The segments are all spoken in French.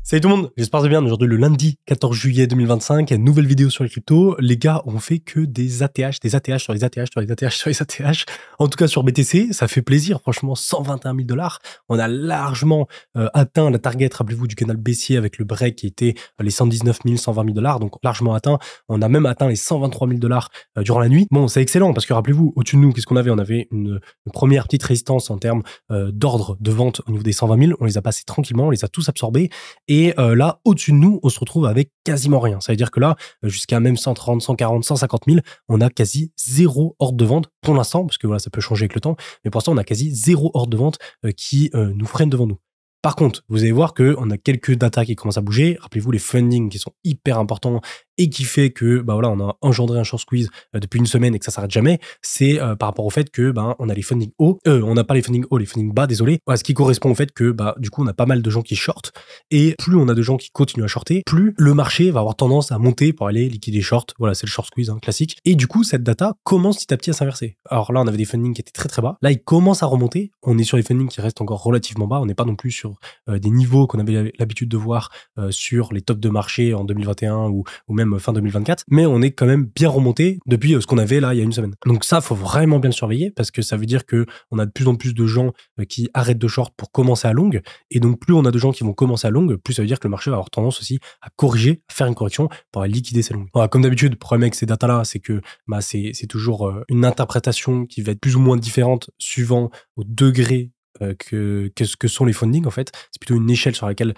Salut tout le monde, j'espère que vous allez bien. Aujourd'hui le lundi 14 juillet 2025, nouvelle vidéo sur les cryptos. Les gars, on fait que des ATH sur les ATH sur les ATH sur les ATH. En tout cas sur BTC, ça fait plaisir. Franchement, 121 000 $. On a largement atteint la target, rappelez-vous, du canal baissier avec le break qui était les 119 000, 120 000 $. Donc largement atteint. On a même atteint les 123 000 $ durant la nuit. Bon, c'est excellent parce que rappelez-vous, au-dessus de nous, qu'est-ce qu'on avait? On avait une première petite résistance en termes d'ordre de vente au niveau des 120 000. On les a passés tranquillement, on les a tous absorbés. Et là, au-dessus de nous, on se retrouve avec quasiment rien. Ça veut dire que là, jusqu'à même 130, 140, 150 000, on a quasi zéro ordre de vente pour l'instant, parce que voilà, ça peut changer avec le temps. Mais pour l'instant, on a quasi zéro ordre de vente qui nous freine devant nous. Par contre, vous allez voir qu'on a quelques datas qui commencent à bouger. Rappelez-vous les fundings qui sont hyper importants et qui fait que bah voilà, on a engendré un short squeeze depuis une semaine et que ça s'arrête jamais. C'est par rapport au fait que on a les funding hauts, on n'a pas les funding hauts, les funding bas, désolé. Voilà, ce qui correspond au fait que du coup on a pas mal de gens qui shortent et plus on a de gens qui continuent à shorter, plus le marché va avoir tendance à monter pour aller liquider short. Voilà, c'est le short squeeze classique. Et du coup cette data commence petit à petit à s'inverser. Alors là on avait des funding qui étaient très très bas. Là ils commencent à remonter. On est sur les funding qui restent encore relativement bas. On n'est pas non plus sur des niveaux qu'on avait l'habitude de voir sur les tops de marché en 2021 ou même fin 2024, mais on est quand même bien remonté depuis ce qu'on avait là il y a une semaine. Donc ça, faut vraiment bien le surveiller parce que ça veut dire que on a de plus en plus de gens qui arrêtent de short pour commencer à long, et donc plus on a de gens qui vont commencer à long, plus ça veut dire que le marché va avoir tendance aussi à corriger, à faire une correction pour aller liquider ces longues. Voilà, comme d'habitude, le problème avec ces datas-là, c'est que c'est toujours une interprétation qui va être plus ou moins différente suivant au degré que ce que sont les fundings en fait. C'est plutôt une échelle sur laquelle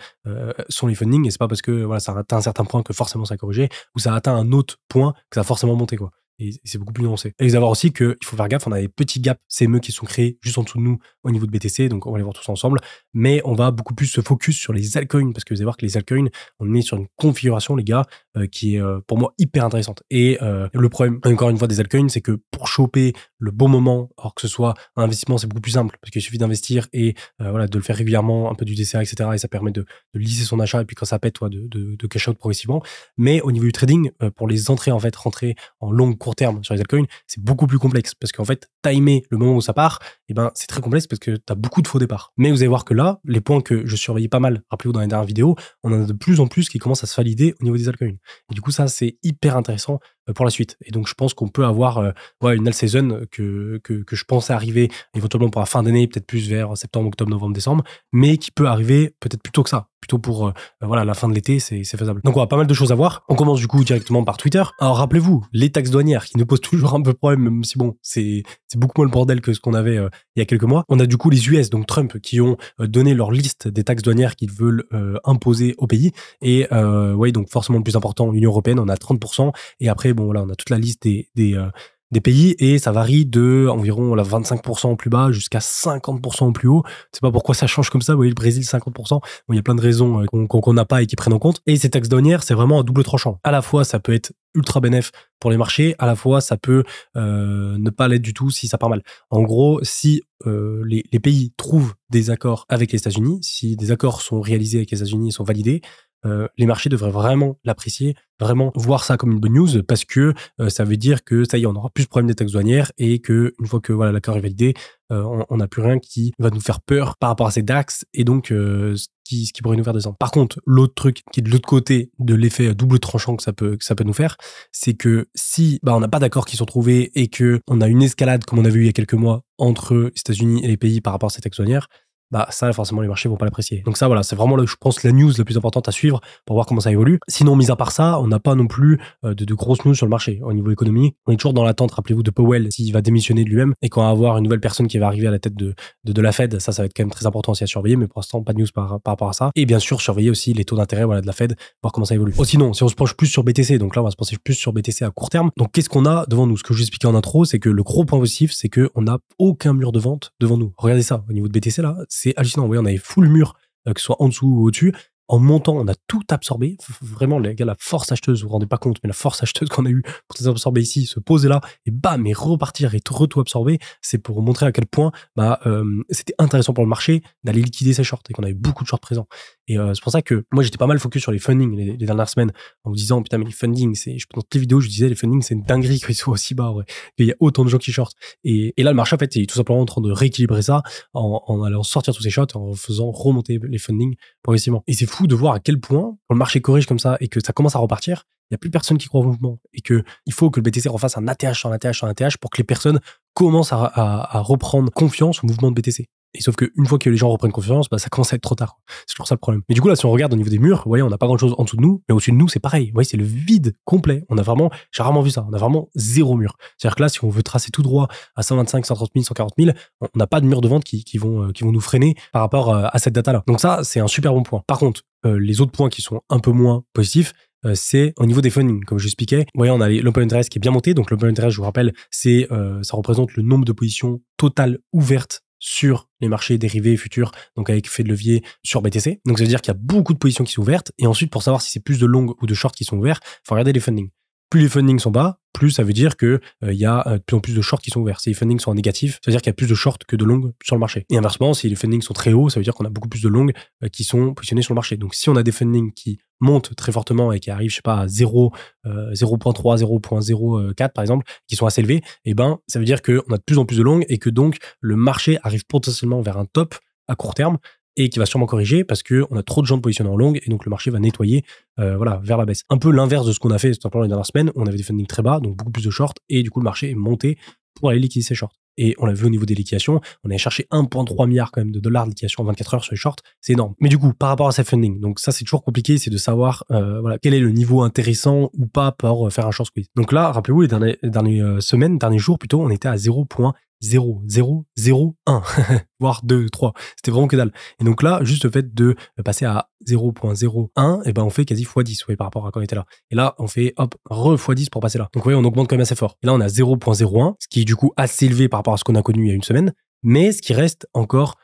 sont les fundings, et c'est pas parce que voilà, ça a atteint un certain point que forcément ça a corrigé, ou ça a atteint un autre point que ça a forcément monté quoi. Et c'est beaucoup plus nuancé. Et vous allez voir aussi qu'il faut faire gaffe, on a des petits gaps CME qui sont créés juste en dessous de nous au niveau de BTC, donc on va les voir tous ensemble, mais on va beaucoup plus se focus sur les altcoins, parce que vous allez voir que les altcoins, on est sur une configuration, les gars, qui est pour moi hyper intéressante. Et le problème, encore une fois, des altcoins, c'est que pour choper le bon moment, alors que ce soit un investissement, c'est beaucoup plus simple, parce qu'il suffit d'investir et voilà, de le faire régulièrement, un peu du DCA, etc. Et ça permet de lisser son achat, et puis quand ça pète, de cash out progressivement. Mais au niveau du trading, pour les entrées, en fait, rentrer en longue court terme sur les altcoins, c'est beaucoup plus complexe parce qu'en fait, timer le moment où ça part, c'est très complexe parce que tu as beaucoup de faux départs. Mais vous allez voir que là, les points que je surveillais pas mal, rappelez-vous dans les dernières vidéos, on en a de plus en plus qui commencent à se valider au niveau des altcoins. Et du coup, ça, c'est hyper intéressant pour la suite. Et donc, je pense qu'on peut avoir une all season que je pensais arriver éventuellement pour la fin d'année, peut-être plus vers septembre, octobre, novembre, décembre, mais qui peut arriver peut-être plus tôt que ça. Plutôt pour la fin de l'été, c'est faisable. Donc on a pas mal de choses à voir. On commence du coup directement par Twitter. Alors rappelez-vous, les taxes douanières qui nous posent toujours un peu problème, même si bon, c'est beaucoup moins le bordel que ce qu'on avait il y a quelques mois. On a du coup les US, donc Trump, qui ont donné leur liste des taxes douanières qu'ils veulent imposer au pays. Et donc forcément le plus important, l'Union européenne, on a 30%. Et après, bon voilà, on a toute la liste des pays, et ça varie de environ 25% au plus bas jusqu'à 50% au plus haut. Je sais pas pourquoi ça change comme ça. Vous voyez, le Brésil 50%. Bon, il y a plein de raisons qu'on n'a pas et qui prennent en compte. Et ces taxes douanières, c'est vraiment un double tranchant. À la fois, ça peut être ultra bénéf pour les marchés. À la fois, ça peut ne pas l'être du tout si ça part mal. En gros, si les pays trouvent des accords avec les États-Unis, si des accords sont réalisés avec les États-Unis et sont validés, les marchés devraient vraiment l'apprécier, vraiment voir ça comme une bonne news, parce que ça veut dire que ça y est, on aura plus de problème des taxes douanières, et que une fois que voilà, l'accord est validé, on n'a plus rien qui va nous faire peur par rapport à ces DAX, et donc ce qui pourrait nous faire descendre. Par contre, l'autre truc qui est de l'autre côté de l'effet double tranchant que ça peut nous faire, c'est que si on n'a pas d'accords qui sont trouvés et que on a une escalade comme on a vu il y a quelques mois entre les États-Unis et les pays par rapport à ces taxes douanières, ça, forcément, les marchés vont pas l'apprécier. Donc ça, voilà, c'est vraiment, je pense, la news la plus importante à suivre pour voir comment ça évolue. Sinon, mis à part ça, on n'a pas non plus de grosses news sur le marché. Au niveau économie, on est toujours dans l'attente, rappelez-vous, de Powell, s'il va démissionner de lui-même, et qu'on va avoir une nouvelle personne qui va arriver à la tête de la Fed. Ça va être quand même très important aussi à surveiller, mais pour l'instant, pas de news par rapport à ça. Et bien sûr, surveiller aussi les taux d'intérêt de la Fed, voir comment ça évolue. Sinon, si on se penche plus sur BTC, donc là, on va se pencher plus sur BTC à court terme. Donc, qu'est-ce qu'on a devant nous? Ce que je vous expliquais en intro, c'est que le gros point positif, c'est qu'on n'a aucun mur de vente devant nous. Regardez ça, au niveau de BTC, là, c'est hallucinant. Vous voyez, on avait full mur, que ce soit en dessous ou au-dessus. En montant, on a tout absorbé. Vraiment, les gars, la force acheteuse, vous vous rendez pas compte, mais la force acheteuse qu'on a eue pour tout absorber ici, se poser là, et bam, et repartir et tout absorber, c'est pour montrer à quel point c'était intéressant pour le marché d'aller liquider ses shorts, et qu'on avait beaucoup de shorts présents. Et c'est pour ça que moi, j'étais pas mal focus sur les fundings les dernières semaines, en vous disant, putain, mais les fundings, dans toutes les vidéos, je disais, les fundings, c'est une dinguerie qu'ils soient aussi bas, ouais, qu'il y a autant de gens qui shortent. Et là, le marché, en fait, est tout simplement en train de rééquilibrer ça, en allant sortir tous ces shorts, en faisant remonter les fundings progressivement. Et c'est fou fou de voir à quel point, quand le marché corrige comme ça et que ça commence à repartir, il n'y a plus personne qui croit au mouvement. Et qu'il faut que le BTC refasse un ATH sur un ATH sur un ATH pour que les personnes commencent à reprendre confiance au mouvement de BTC. Et sauf qu'une fois que les gens reprennent confiance, ça commence à être trop tard. C'est toujours ça le problème. Mais du coup, là, si on regarde au niveau des murs, vous voyez, on n'a pas grand chose en dessous de nous, mais au-dessus de nous, c'est pareil. Vous voyez, c'est le vide complet. J'ai rarement vu ça. On a vraiment zéro mur. C'est-à-dire que là, si on veut tracer tout droit à 125, 130 000, 140 000, on n'a pas de mur de vente qui vont nous freiner par rapport à cette data-là. Donc ça, c'est un super bon point. Par contre, les autres points qui sont un peu moins positifs, c'est au niveau des funding, comme je l'expliquais. Vous voyez, on a l'open interest qui est bien monté. Donc l'open interest, je vous rappelle, ça représente le nombre de positions totales ouvertes sur les marchés dérivés futurs, donc avec effet de levier sur BTC. Donc ça veut dire qu'il y a beaucoup de positions qui sont ouvertes. Et ensuite, pour savoir si c'est plus de longs ou de shorts qui sont ouverts, il faut regarder les fundings. Plus les fundings sont bas, plus ça veut dire que il y a de plus en plus de shorts qui sont ouverts. Si les fundings sont en négatif, ça veut dire qu'il y a plus de shorts que de longs sur le marché. Et inversement, si les fundings sont très hauts, ça veut dire qu'on a beaucoup plus de longs qui sont positionnés sur le marché. Donc si on a des fundings qui montent très fortement et qui arrivent, je sais pas, à 0, 0.3, 0.04 par exemple, qui sont assez élevés, ça veut dire qu'on a de plus en plus de longs et que donc le marché arrive potentiellement vers un top à court terme et qui va sûrement corriger parce qu'on a trop de gens positionnés en longue et donc le marché va nettoyer vers la baisse. Un peu l'inverse de ce qu'on a fait tout simplement les dernières semaines. On avait des fundings très bas, donc beaucoup plus de shorts et du coup le marché est monté pour aller liquider ses shorts. Et on l'a vu au niveau des liquidations, on avait cherché 1,3 milliard quand même de dollars de liquidation en 24 heures sur les shorts, c'est énorme. Mais du coup, par rapport à ces funding, donc ça c'est toujours compliqué, c'est de savoir quel est le niveau intéressant ou pas pour faire un short squeeze. Donc là, rappelez-vous, les derniers jours plutôt, on était à 0.0001, voire 2, 3. C'était vraiment que dalle. Et donc là, juste le fait de passer à 0.01, on fait quasi x10, vous voyez, par rapport à quand on était là. Et là, on fait x10 pour passer là. Donc vous voyez, on augmente quand même assez fort. Et là, on a 0.01, ce qui est du coup assez élevé par rapport à ce qu'on a connu il y a une semaine, mais ce qui reste encore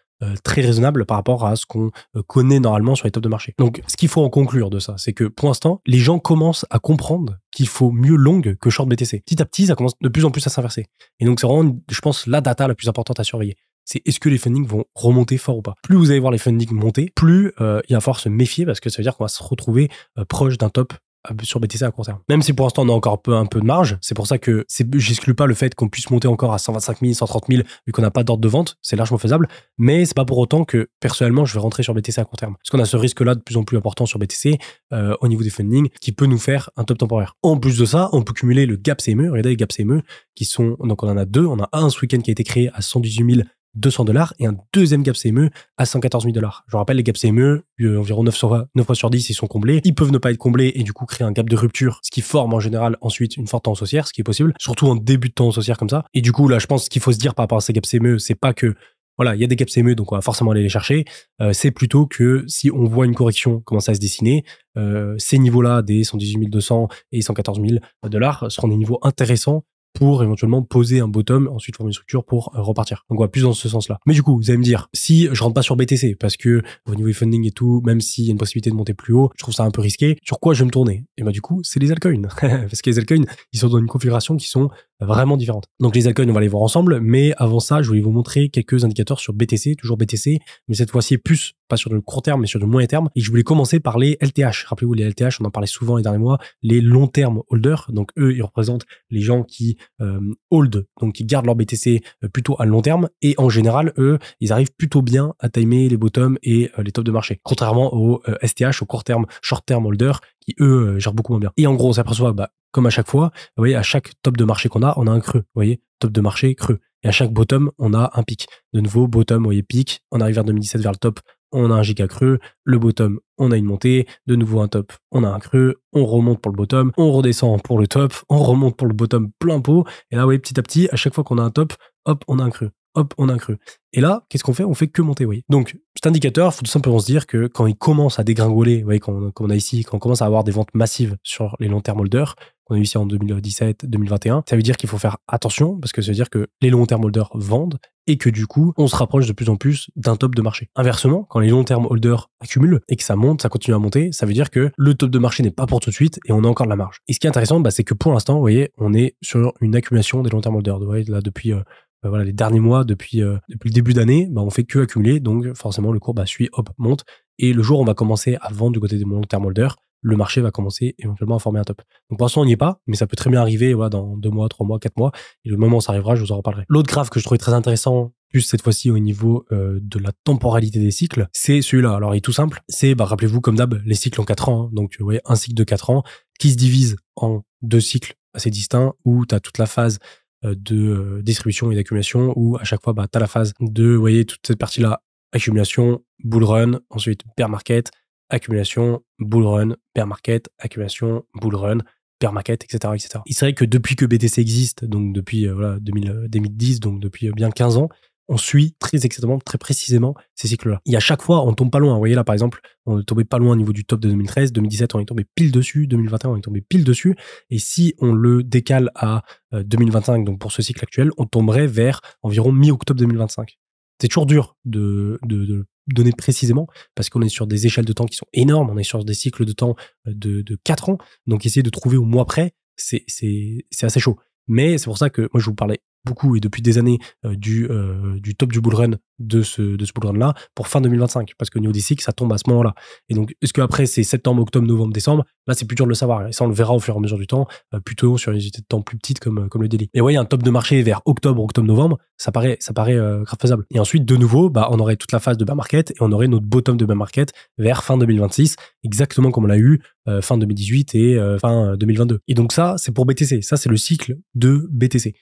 très raisonnable par rapport à ce qu'on connaît normalement sur les tops de marché. Donc, ce qu'il faut en conclure de ça, c'est que pour l'instant, les gens commencent à comprendre qu'il faut mieux long que short BTC. Petit à petit, ça commence de plus en plus à s'inverser. Et donc, c'est vraiment, je pense, la data la plus importante à surveiller. C'est est-ce que les fundings vont remonter fort ou pas. Plus vous allez voir les fundings monter, plus il va falloir se méfier parce que ça veut dire qu'on va se retrouver proche d'un top sur BTC à court terme. Même si pour l'instant on a encore un peu de marge, c'est pour ça que j'exclus pas le fait qu'on puisse monter encore à 125 000, 130 000 vu qu'on n'a pas d'ordre de vente, c'est largement faisable, mais c'est pas pour autant que personnellement je vais rentrer sur BTC à court terme. Parce qu'on a ce risque-là de plus en plus important sur BTC au niveau des fundings qui peut nous faire un top temporaire. En plus de ça, on peut cumuler le gap CME, regardez les gaps CME qui sont, donc on en a deux, on a un ce week-end qui a été créé à 118 200$ et un deuxième gap CME à 114 000$. Je vous rappelle, les gaps CME, environ 9 fois sur 10, ils sont comblés. Ils peuvent ne pas être comblés et du coup créer un gap de rupture, ce qui forme en général ensuite une forte tendance haussière, ce qui est possible, surtout en début de tendance haussière comme ça. Et du coup, là, je pense qu'il faut se dire par rapport à ces gaps CME, c'est pas que voilà, il y a des gaps CME, donc on va forcément aller les chercher. C'est plutôt que si on voit une correction commencer à se dessiner, ces niveaux-là, des 118 200 et 114 000$ seront des niveaux intéressants pour éventuellement poser un bottom, ensuite former une structure pour repartir. Donc, on va plus dans ce sens-là. Mais du coup, vous allez me dire, si je rentre pas sur BTC, parce que au niveau funding et tout, même s'il y a une possibilité de monter plus haut, je trouve ça un peu risqué, sur quoi je vais me tourner? Et du coup, c'est les altcoins. Parce que les altcoins, ils sont dans une configuration qui sont vraiment différentes. Donc, les altcoins, on va les voir ensemble, mais avant ça, je voulais vous montrer quelques indicateurs sur BTC, toujours BTC, mais cette fois-ci plus, pas sur le court terme, mais sur le moyen terme. Et je voulais commencer par les LTH. Rappelez-vous, les LTH, on en parlait souvent les derniers mois, les long term holders. Donc, eux, ils représentent les gens qui hold, donc qui gardent leur BTC plutôt à long terme. Et en général, eux, ils arrivent plutôt bien à timer les bottoms et les tops de marché. Contrairement aux STH, aux court terme, short term holders, qui eux gèrent beaucoup moins bien. Et en gros, on s'aperçoit, comme à chaque fois, vous voyez, à chaque top de marché qu'on a, on a un creux. Vous voyez, top de marché, creux. Et à chaque bottom, on a un pic. De nouveau, bottom, vous voyez, pic. On arrive vers 2017 vers le top, on a un giga creux. Le bottom, on a une montée. De nouveau un top, on a un creux. On remonte pour le bottom, on redescend pour le top, on remonte pour le bottom plein pot. Et là, vous voyez, petit à petit, à chaque fois qu'on a un top, hop, on a un creux. Hop, on a un creux. Et là, qu'est-ce qu'on fait? On fait que monter, vous voyez. Donc, cet indicateur, il faut tout simplement se dire que quand il commence à dégringoler, vous voyez, comme on a ici, quand on commence à avoir des ventes massives sur les long term holders, qu'on a eu ici en 2017, 2021, ça veut dire qu'il faut faire attention parce que ça veut dire que les long term holders vendent et que du coup, on se rapproche de plus en plus d'un top de marché. Inversement, quand les long term holders accumulent et que ça monte, ça continue à monter, ça veut dire que le top de marché n'est pas pour tout de suite et on a encore de la marge. Et ce qui est intéressant, c'est que pour l'instant, vous voyez, on est sur une accumulation des long term holders. Vous voyez, là, depuis les derniers mois, depuis le début d'année, on fait que accumuler, donc forcément le cours suit, hop, monte. Et le jour où on va commencer à vendre du côté des long term holders, le marché va commencer éventuellement à former un top. Donc pour l'instant, on n'y est pas, mais ça peut très bien arriver dans 2 mois, 3 mois, 4 mois. Et le moment où ça arrivera, je vous en reparlerai. L'autre graphe que je trouvais très intéressant, plus cette fois-ci au niveau de la temporalité des cycles, c'est celui-là. Alors il est tout simple, c'est, rappelez-vous comme d'hab, les cycles en 4 ans, hein. Donc vous voyez, un cycle de 4 ans qui se divise en 2 cycles assez distincts où tu as toute la phase de distribution et d'accumulation, où à chaque fois tu as la phase de, vous voyez, toute cette partie-là, accumulation, bull run, ensuite bear market, accumulation, bull run, bear market, accumulation, bull run, bear market, etc., etc. Il serait que depuis que BTC existe, donc depuis 2010, donc depuis bien 15 ans, on suit très exactement, très précisément ces cycles-là. Et à chaque fois, on tombe pas loin. Vous voyez là, par exemple, on est tombé pas loin au niveau du top de 2013, 2017, on est tombé pile dessus, 2021, on est tombé pile dessus. Et si on le décale à 2025, donc pour ce cycle actuel, on tomberait vers environ mi-octobre 2025. C'est toujours dur de donner précisément parce qu'on est sur des échelles de temps qui sont énormes, on est sur des cycles de temps de 4 ans, donc essayer de trouver au mois près, c'est assez chaud. Mais c'est pour ça que moi je vous parlais beaucoup et depuis des années du top du bull run de ce bull run là pour fin 2025, parce qu'au niveau des cycles ça tombe à ce moment là. Et donc est-ce qu'après c'est septembre, octobre, novembre, décembre, là c'est plus dur de le savoir, et ça on le verra au fur et à mesure du temps, plutôt sur une unité de temps plus petite comme le daily. Et ouais, un top de marché vers octobre, novembre, ça paraît grave faisable. Et ensuite de nouveau on aurait toute la phase de bear market et on aurait notre bottom de bear market vers fin 2026, exactement comme on l'a eu fin 2018 et fin 2022. Et donc ça c'est pour BTC, ça c'est le cycle de BTC.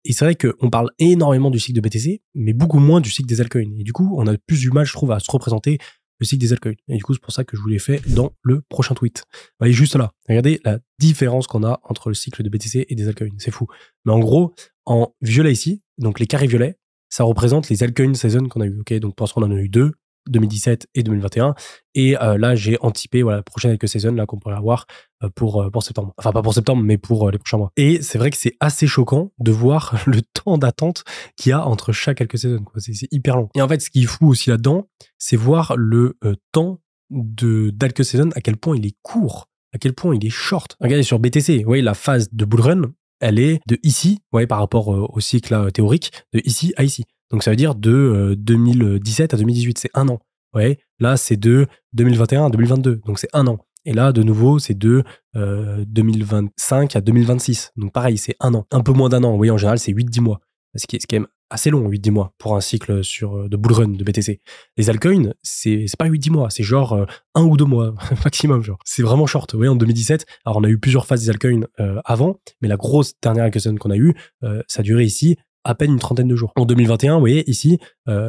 Et c'est vrai qu'on parle énormément du cycle de BTC, mais beaucoup moins du cycle des altcoins. Et du coup, on a plus du mal, je trouve, à se représenter le cycle des altcoins. Et du coup, c'est pour ça que je vous l'ai fait dans le prochain tweet. Vous voyez juste là. Regardez la différence qu'on a entre le cycle de BTC et des altcoins. C'est fou. Mais en gros, en violet ici, donc les carrés violets, ça représente les altcoin season qu'on a eu. Ok, donc pour l'instant, on en a eu 2. 2017 et 2021, et là j'ai anticipé la prochaine altcoin season là qu'on pourrait avoir pour septembre, enfin pas pour septembre mais pour les prochains mois. Et c'est vrai que c'est assez choquant de voir le temps d'attente qu'il y a entre chaque altcoin season, quoi. C'est hyper long. Et en fait ce qui est fou aussi là-dedans, c'est voir le temps d'alcoin season, à quel point il est court, à quel point il est short. Regardez sur BTC, vous voyez la phase de bull run, elle est de ici, vous voyez, par rapport au cycle là, théorique, de ici à ici. Donc ça veut dire de 2017 à 2018, c'est 1 an. Ouais, là c'est de 2021 à 2022, donc c'est 1 an. Et là de nouveau c'est de 2025 à 2026, donc pareil c'est 1 an. Un peu moins d'1 an, vous voyez, en général c'est 8-10 mois. Ce qui est quand même assez long, 8-10 mois pour un cycle de bull run de BTC. Les altcoins, c'est pas 8-10 mois, c'est genre 1 ou 2 mois maximum, genre. C'est vraiment short. Vous voyez, en 2017, alors on a eu plusieurs phases des altcoins avant, mais la grosse dernière altcoin qu'on a eue, ça a duré ici à peine une trentaine de jours. En 2021, vous voyez, ici,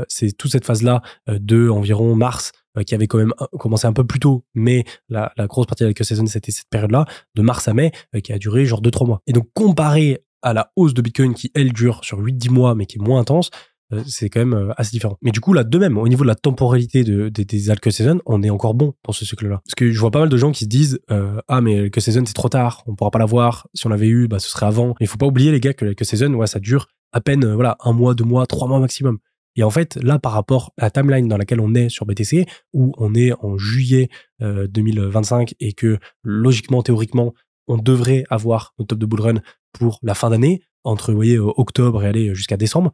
c'est toute cette phase-là de environ mars, qui avait quand même commencé un peu plus tôt, mais la grosse partie de la saison, c'était cette période-là, de mars à mai, qui a duré genre 2-3 mois. Et donc, comparé à la hausse de Bitcoin qui, elle, dure sur 8-10 mois, mais qui est moins intense, c'est quand même assez différent. Mais du coup, là, de même, au niveau de la temporalité des altcoin season, on est encore bon pour ce cycle-là. Parce que je vois pas mal de gens qui se disent ah, mais l'alcoin season, c'est trop tard, on pourra pas l'avoir. Si on l'avait eu, ce serait avant. Mais il faut pas oublier, les gars, que l'alcoin season, ouais, ça dure à peine 1 mois, 2 mois, 3 mois maximum. Et en fait, là, par rapport à la timeline dans laquelle on est sur BTC, où on est en juillet 2025 et que logiquement, théoriquement, on devrait avoir notre top de bull run pour la fin d'année, entre, vous voyez, octobre et aller jusqu'à décembre,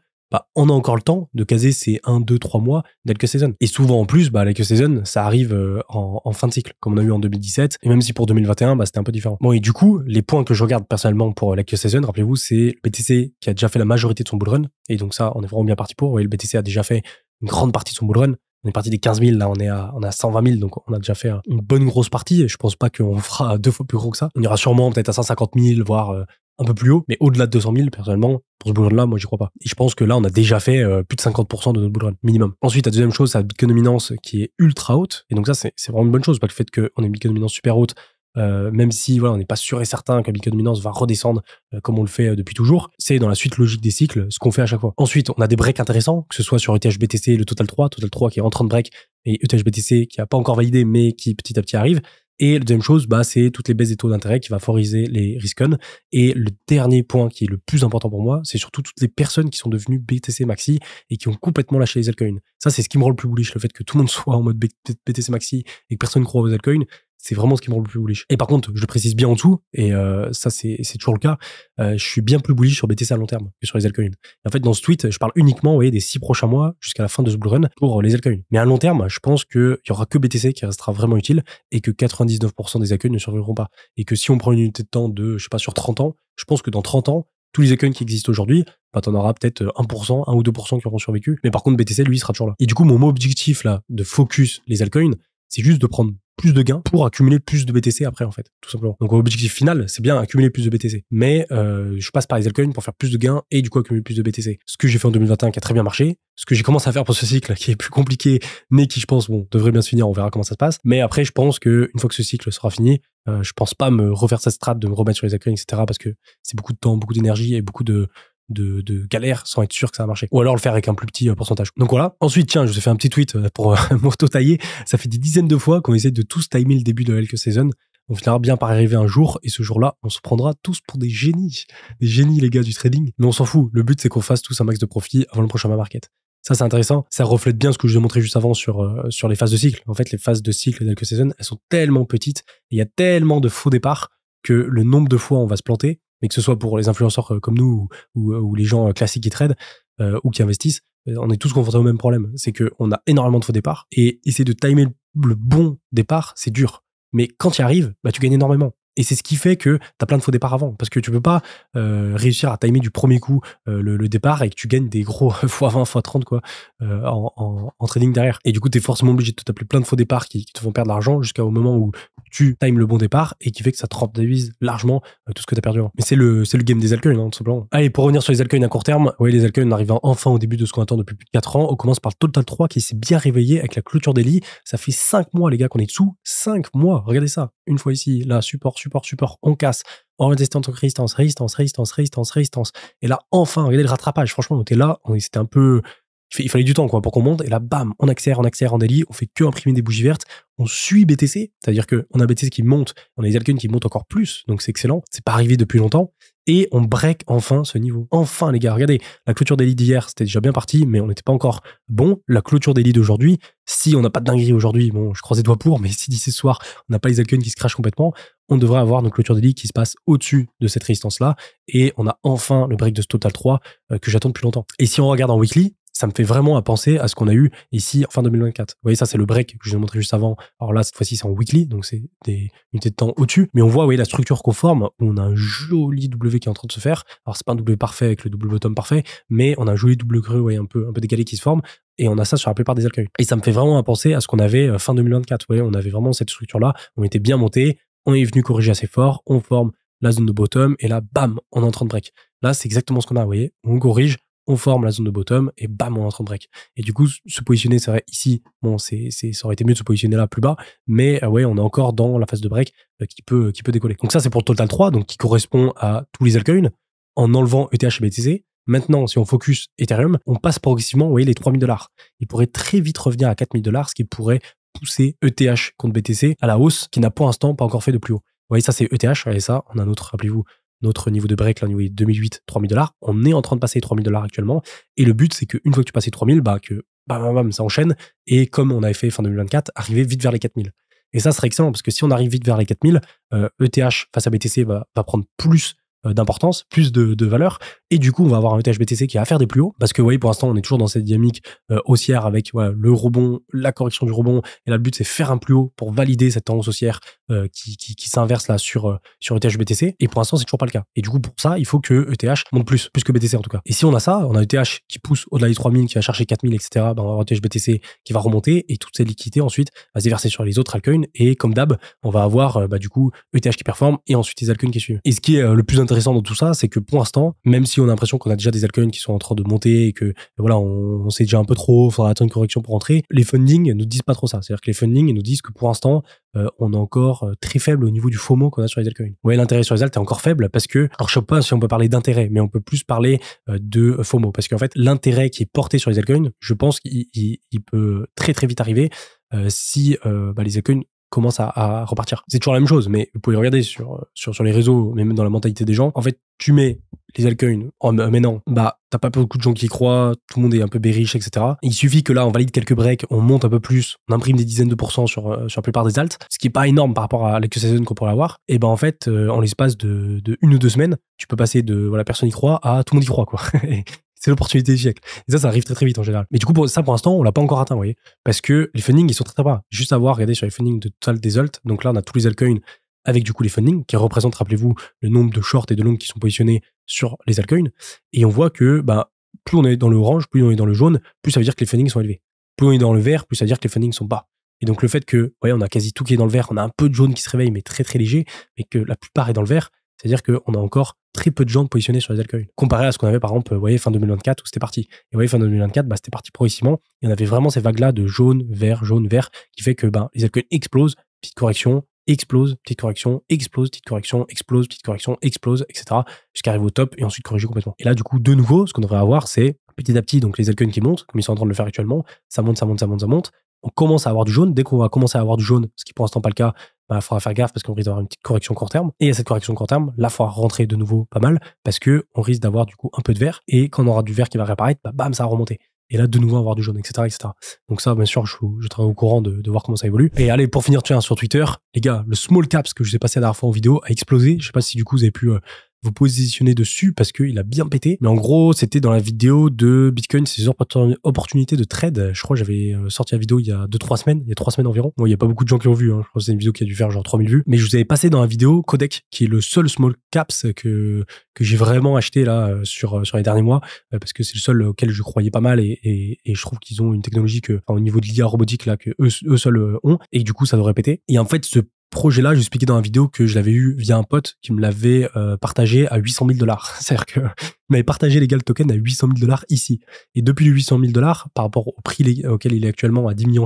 on a encore le temps de caser ces 1, 2, 3 mois d'alcoin season. Et souvent en plus, l'alcoin season, ça arrive en fin de cycle, comme on a eu en 2017. Et même si pour 2021, c'était un peu différent. Bon, et du coup, les points que je regarde personnellement pour l'alcoin season, rappelez-vous, c'est le BTC qui a déjà fait la majorité de son bull run. Et donc ça, on est vraiment bien parti pour. Vous voyez, le BTC a déjà fait une grande partie de son bull run. On est parti des 15 000, là on est à 120 000, donc on a déjà fait une bonne grosse partie. Je pense pas qu'on fera 2 fois plus gros que ça. On ira sûrement peut-être à 150 000, voire un peu plus haut, mais au-delà de 200 000, personnellement, pour ce bull run-là, moi, j'y crois pas. Et je pense que là, on a déjà fait plus de 50% de notre bull run, minimum. Ensuite, la deuxième chose, c'est la Bitcoin dominance qui est ultra haute. Et donc ça, c'est vraiment une bonne chose, pas le fait qu'on ait une Bitcoin dominance super haute, même si on n'est pas sûr et certain que la Bitcoin dominance va redescendre comme on le fait depuis toujours. C'est dans la suite logique des cycles, ce qu'on fait à chaque fois. Ensuite, on a des breaks intéressants, que ce soit sur ETH-BTC, le Total 3 qui est en train de break, et ETH-BTC qui a pas encore validé, mais qui petit à petit arrive. Et la deuxième chose, c'est toutes les baisses des taux d'intérêt qui va favoriser les risk-on. Et le dernier point qui est le plus important pour moi, c'est surtout toutes les personnes qui sont devenues BTC Maxi et qui ont complètement lâché les altcoins. Ça, c'est ce qui me rend le plus bullish, le fait que tout le monde soit en mode BTC Maxi et que personne ne croit aux altcoins. C'est vraiment ce qui me rend le plus bullish. Et par contre, je le précise bien en dessous, et ça c'est toujours le cas, je suis bien plus bullish sur BTC à long terme que sur les altcoins. Et en fait, dans ce tweet, je parle uniquement, vous voyez, des 6 prochains mois jusqu'à la fin de ce bull run pour les altcoins. Mais à long terme, je pense qu'il y aura que BTC qui restera vraiment utile et que 99% des altcoins ne survivront pas. Et que si on prend une unité de temps de, je sais pas, sur 30 ans, je pense que dans 30 ans, tous les altcoins qui existent aujourd'hui bah, t'en auras peut-être 1%, 1 ou 2% qui auront survécu. Mais par contre, BTC, lui, il sera toujours là. Et du coup, mon objectif, là, de focus les altcoins, c'est juste de prendre plus de gains pour accumuler plus de BTC après, en fait, tout simplement. Donc, l'objectif final, c'est bien accumuler plus de BTC. Mais je passe par les altcoins pour faire plus de gains et du coup accumuler plus de BTC. Ce que j'ai fait en 2021 qui a très bien marché, ce que j'ai commencé à faire pour ce cycle qui est plus compliqué, mais qui, je pense, bon, devrait bien se finir, on verra comment ça se passe. Mais après, je pense que une fois que ce cycle sera fini, je pense pas me refaire cette strat de me remettre sur les altcoins, etc. parce que c'est beaucoup de temps, beaucoup d'énergie et beaucoup de galère sans être sûr que ça va marcher. Ou alors le faire avec un plus petit pourcentage. Donc voilà. Ensuite, tiens, je vous ai fait un petit tweet pour m'auto-tailler. Ça fait des dizaines de fois qu'on essaie de tous timer le début de la Elk Season. On finira bien par arriver un jour, et ce jour-là, on se prendra tous pour des génies. Des génies, les gars, du trading. Mais on s'en fout. Le but, c'est qu'on fasse tous un max de profit avant le prochain bear market. Ça, c'est intéressant. Ça reflète bien ce que je vous ai montré juste avant sur les phases de cycle. En fait, les phases de cycle d'Elk Season, elles sont tellement petites. Il y a tellement de faux départs que le nombre de fois on va se planter, mais que ce soit pour les influenceurs comme nous ou les gens classiques qui tradent ou qui investissent, on est tous confrontés au même problème. C'est qu'on a énormément de faux départs et essayer de timer le bon départ, c'est dur. Mais quand tu y arrives, bah, tu gagnes énormément. Et c'est ce qui fait que tu as plein de faux départs avant. Parce que tu peux pas réussir à timer du premier coup le départ et que tu gagnes des gros x20, x30 quoi, en trading derrière. Et du coup, tu es forcément obligé de te taper plein de faux départs qui te font perdre de l'argent jusqu'au moment où tu times le bon départ et qui fait que ça te rentabilise largement tout ce que tu as perdu avant. Mais c'est le game des altcoins, hein, tout simplement. Allez, pour revenir sur les altcoins à court terme, ouais, les altcoins arrivent enfin au début de ce qu'on attend depuis plus de 4 ans. On commence par le Total 3 qui s'est bien réveillé avec la clôture daily. Ça fait 5 mois, les gars, qu'on est dessous. 5 mois. Regardez ça. Une fois ici, là, support, on casse. On va tester en tant que résistance. Et là, enfin, regardez le rattrapage. Franchement, on était là, c'était un peu... Il fallait du temps quoi pour qu'on monte, et là, bam, on accélère en daily, on fait que imprimer des bougies vertes, on suit BTC, c'est-à-dire qu'on a BTC qui monte, on a des altcoins qui montent encore plus, donc c'est excellent, c'est pas arrivé depuis longtemps, et on break enfin ce niveau. Enfin, les gars, regardez, la clôture daily d'hier, c'était déjà bien parti, mais on n'était pas encore bon. La clôture daily d'aujourd'hui, si on n'a pas de dinguerie aujourd'hui, bon, je croise les doigts pour, mais si d'ici ce soir, on n'a pas les altcoins qui se crachent complètement, on devrait avoir nos clôtures daily qui se passent au-dessus de cette résistance-là, et on a enfin le break de ce Total 3 que j'attends depuis longtemps. Et si on regarde en weekly, ça me fait vraiment à penser à ce qu'on a eu ici en fin 2024. Vous voyez, ça, c'est le break que je vous ai montré juste avant. Alors là, cette fois-ci, c'est en weekly, donc c'est des unités de temps au-dessus. Mais on voit, vous voyez, la structure conforme, où on a un joli W qui est en train de se faire. Alors, c'est pas un W parfait avec le double bottom parfait, mais on a un joli double creux, vous voyez, un peu décalé qui se forme. Et on a ça sur la plupart des altcoins. Et ça me fait vraiment à penser à ce qu'on avait fin 2024. Vous voyez, on avait vraiment cette structure-là. On était bien monté. On est venu corriger assez fort. On forme la zone de bottom. Et là, bam, on est en train de break. Là, c'est exactement ce qu'on a, vous voyez. On corrige. On forme la zone de bottom et bam, on est en train de break. Et du coup, se positionner, c'est vrai, ici, bon, ça aurait été mieux de se positionner là plus bas, mais ouais, on est encore dans la phase de break qui peut décoller. Donc ça, c'est pour le Total 3, donc qui correspond à tous les altcoins, en enlevant ETH et BTC. Maintenant, si on focus Ethereum, on passe progressivement, vous voyez, les 3000 $. Il pourrait très vite revenir à 4000 $, ce qui pourrait pousser ETH contre BTC à la hausse, qui n'a pour l'instant pas encore fait de plus haut. Vous voyez, ça, c'est ETH, regardez ça, on a un autre, rappelez-vous, notre niveau de break, là, niveau 2008, 3000 $. On est en train de passer les 3000 $ actuellement. Et le but, c'est qu'une fois que tu passes les 3000, bah, que bam, ça enchaîne. Et comme on avait fait fin 2024, arriver vite vers les 4000. Et ça serait excellent parce que si on arrive vite vers les 4000, ETH face à BTC va prendre plus d'importance, plus de valeur, et du coup on va avoir un ETH BTC qui va faire des plus hauts, parce que vous voyez, pour l'instant on est toujours dans cette dynamique haussière avec le rebond, la correction du rebond, et là le but c'est faire un plus haut pour valider cette tendance haussière qui s'inverse là sur ETH BTC, et pour l'instant c'est toujours pas le cas, et du coup pour ça il faut que ETH monte plus que BTC en tout cas. Et si on a ça, on a ETH qui pousse au-delà des 3000, qui va chercher 4000, etc., ben on va avoir ETH BTC qui va remonter, et toute cette liquidité ensuite va se déverser sur les autres altcoins, et comme d'hab on va avoir du coup ETH qui performe, et ensuite les altcoins qui suivent. Et ce qui est le plus intéressant dans tout ça, c'est que pour l'instant, même si on a l'impression qu'on a déjà des altcoins qui sont en train de monter et que voilà, on sait déjà un peu trop, il faudra attendre une correction pour rentrer, les funding nous disent pas trop ça. C'est-à-dire que les funding nous disent que pour l'instant, on est encore très faible au niveau du FOMO qu'on a sur les altcoins. Ouais, l'intérêt sur les alt est encore faible parce que, alors je sais pas si on peut parler d'intérêt, mais on peut plus parler de FOMO, parce qu'en fait, l'intérêt qui est porté sur les altcoins, je pense qu'il peut très très vite arriver si les altcoins commence à repartir. C'est toujours la même chose, mais vous pouvez regarder sur les réseaux, mais même dans la mentalité des gens. En fait, tu mets les altcoins maintenant, t'as pas beaucoup de gens qui y croient, tout le monde est un peu bearish, etc. Il suffit que là, on valide quelques breaks, on monte un peu plus, on imprime des dizaines de pourcents sur la plupart des alts, ce qui est pas énorme par rapport à l'Elk Season qu'on pourrait avoir. Et en fait, en l'espace de 1 ou 2 semaines, tu peux passer de voilà, personne y croit à tout le monde y croit, quoi. C'est l'opportunité du siècle. Et ça arrive très très vite en général. Mais du coup, pour l'instant, on l'a pas encore atteint, vous voyez. Parce que les fundings, ils sont très très bas. Juste à voir, regardez sur les fundings de total des alt. Donc là, on a tous les altcoins avec du coup les fundings qui représentent, rappelez-vous, le nombre de shorts et de longs qui sont positionnés sur les altcoins. Et on voit que plus on est dans le orange, plus on est dans le jaune, plus ça veut dire que les fundings sont élevés. Plus on est dans le vert, plus ça veut dire que les fundings sont bas. Et donc le fait que, on a quasi tout qui est dans le vert, on a un peu de jaune qui se réveille, mais très très léger, mais que la plupart est dans le vert, c'est-à-dire qu'on a encore très peu de gens positionnés sur les altcoins. Comparé à ce qu'on avait par exemple, fin 2024 où c'était parti. Et fin 2024, c'était parti progressivement. Et on avait vraiment ces vagues-là de jaune, vert, qui fait que les altcoins explosent, petite correction, explose, petite correction, explose, petite correction, explose, petite correction, explose, etc. jusqu'à arriver au top et ensuite corriger complètement. Et là, du coup, de nouveau, ce qu'on devrait avoir, c'est petit à petit, donc les altcoins qui montent, comme ils sont en train de le faire actuellement, ça monte, ça monte, ça monte, ça monte. On commence à avoir du jaune. Dès qu'on va commencer à avoir du jaune, ce qui pour l'instant pas le cas, il faudra faire gaffe parce qu'on risque d'avoir une petite correction court terme. Et à cette correction court terme, là, il faudra rentrer de nouveau pas mal parce que on risque d'avoir du coup un peu de vert. Et quand on aura du vert qui va réapparaître, bam, ça va remonter. Et là, de nouveau, avoir du jaune, etc., etc. Donc ça, bien sûr, je travaille au courant de voir comment ça évolue. Et allez, pour finir, sur Twitter, les gars, le small caps que je vous ai passé la dernière fois en vidéo a explosé. Je sais pas si du coup vous avez pu vous positionner dessus parce qu'il a bien pété. Mais en gros, c'était dans la vidéo de Bitcoin, ses opportunités de trade. Je crois que j'avais sorti la vidéo il y a 3 semaines environ. Bon, il y a pas beaucoup de gens qui l'ont vu, hein. Je crois que c'est une vidéo qui a dû faire genre 3000 vues. Mais je vous avais passé dans la vidéo Codec, qui est le seul small caps que j'ai vraiment acheté là sur les derniers mois, parce que c'est le seul auquel je croyais pas mal et je trouve qu'ils ont une technologie au niveau de l'IA robotique là que eux seuls ont, et du coup ça devrait péter. Et en fait, ce projet-là, je expliquais dans la vidéo que je l'avais eu via un pote qui me l'avait partagé à 800 000 $. C'est-à-dire que il m'avait partagé les gars le token à 800 000 $ ici. Et depuis les 800 000 $ par rapport au prix auquel il est actuellement à 10,5 millions,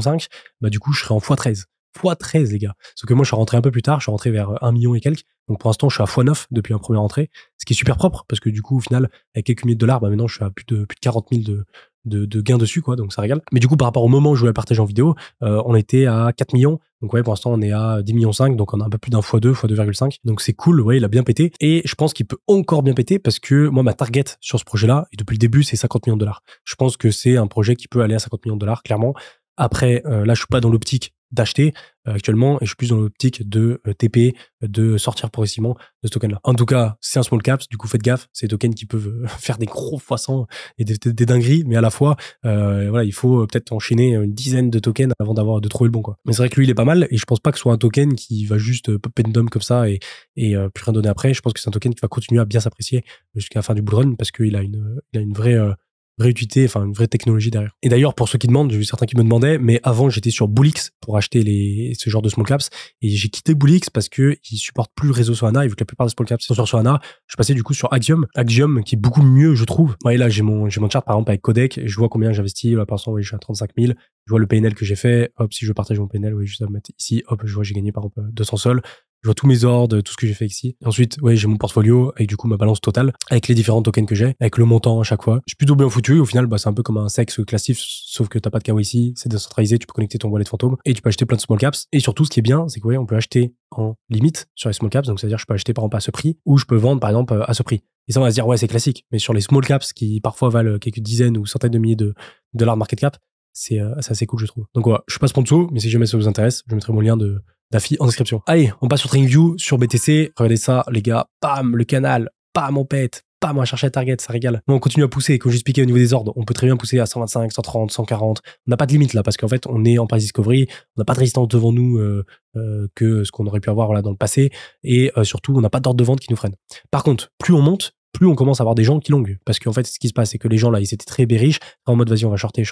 du coup, je serais en x13. x13, les gars. Sauf que moi, je suis rentré un peu plus tard, je suis rentré vers 1 million et quelques. Donc pour l'instant, je suis à x9 depuis ma première entrée, ce qui est super propre parce que du coup, au final, avec quelques milliers de dollars, maintenant, je suis à plus de 40 000 de gains dessus, quoi. Donc ça régale. Mais du coup, par rapport au moment où je voulais partager en vidéo, on était à 4 millions. Donc pour l'instant, on est à 10,5 millions, donc on a un peu plus d'un x2, x2,5. Donc c'est cool, il a bien pété. Et je pense qu'il peut encore bien péter parce que moi, ma target sur ce projet-là, et depuis le début, c'est 50 millions de dollars. Je pense que c'est un projet qui peut aller à 50 millions de dollars, clairement. Après, là, je suis pas dans l'optique d'acheter actuellement et je suis plus dans l'optique de TP, de sortir progressivement de ce token-là. En tout cas, c'est un small caps, du coup, faites gaffe. C'est des tokens qui peuvent faire des gros x100 et des dingueries, mais à la fois, il faut peut-être enchaîner une dizaine de tokens avant de trouver le bon, quoi. Mais c'est vrai que lui, il est pas mal et je pense pas que ce soit un token qui va juste pop and dump comme ça et plus rien donner après. Je pense que c'est un token qui va continuer à bien s'apprécier jusqu'à la fin du bull run parce qu'il a une vraie utilité, enfin une vraie technologie derrière. Et d'ailleurs, pour ceux qui demandent, j'ai vu certains qui me demandaient, mais avant j'étais sur Bullix pour acheter ce genre de small caps et j'ai quitté Bullix parce que ils supportent plus le réseau Solana et vu que la plupart des small caps sont sur Solana, je suis passé du coup sur Axiom qui est beaucoup mieux, je trouve. Ouais, là j'ai mon chart par exemple avec Codec et je vois combien j'investis. Là, par exemple, je suis à 35 000. Je vois le PNL que j'ai fait. Hop, si je partage mon PNL, juste à mettre ici. Hop, je vois j'ai gagné par exemple 200 sols. Je vois tous mes ordres, tout ce que j'ai fait ici. Et ensuite, j'ai mon portfolio avec du coup ma balance totale, avec les différents tokens que j'ai, avec le montant à chaque fois. Je suis plutôt bien foutu. Au final, c'est un peu comme un sexe classique, sauf que t'as pas de KYC, c'est décentralisé, tu peux connecter ton wallet fantôme et tu peux acheter plein de small caps. Et surtout, ce qui est bien, c'est que on peut acheter en limite sur les small caps. Donc, c'est-à-dire, je peux acheter par exemple à ce prix ou je peux vendre par exemple à ce prix. Et ça, on va se dire, c'est classique. Mais sur les small caps qui parfois valent quelques dizaines ou centaines de milliers de dollars de market cap, c'est assez cool, je trouve. Donc voilà, je suis pas sponsor, mais si jamais ça vous intéresse, je mettrai mon lien d'affi en description. Allez, on passe sur TradingView, sur BTC. Regardez ça, les gars. Bam, le canal. Bam, on pète. Bam, on va chercher la target, ça régale. Bon, on continue à pousser. Comme j'expliquais au niveau des ordres, on peut très bien pousser à 125, 130, 140. On n'a pas de limite là, parce qu'en fait, on est en price discovery. On n'a pas de résistance devant nous que ce qu'on aurait pu avoir dans le passé. Et surtout, on n'a pas d'ordre de vente qui nous freine. Par contre, plus on monte, plus on commence à avoir des gens qui longuent. Parce qu'en fait, ce qui se passe, c'est que les gens là, ils étaient très bearish, en mode vas-y, on va shorter.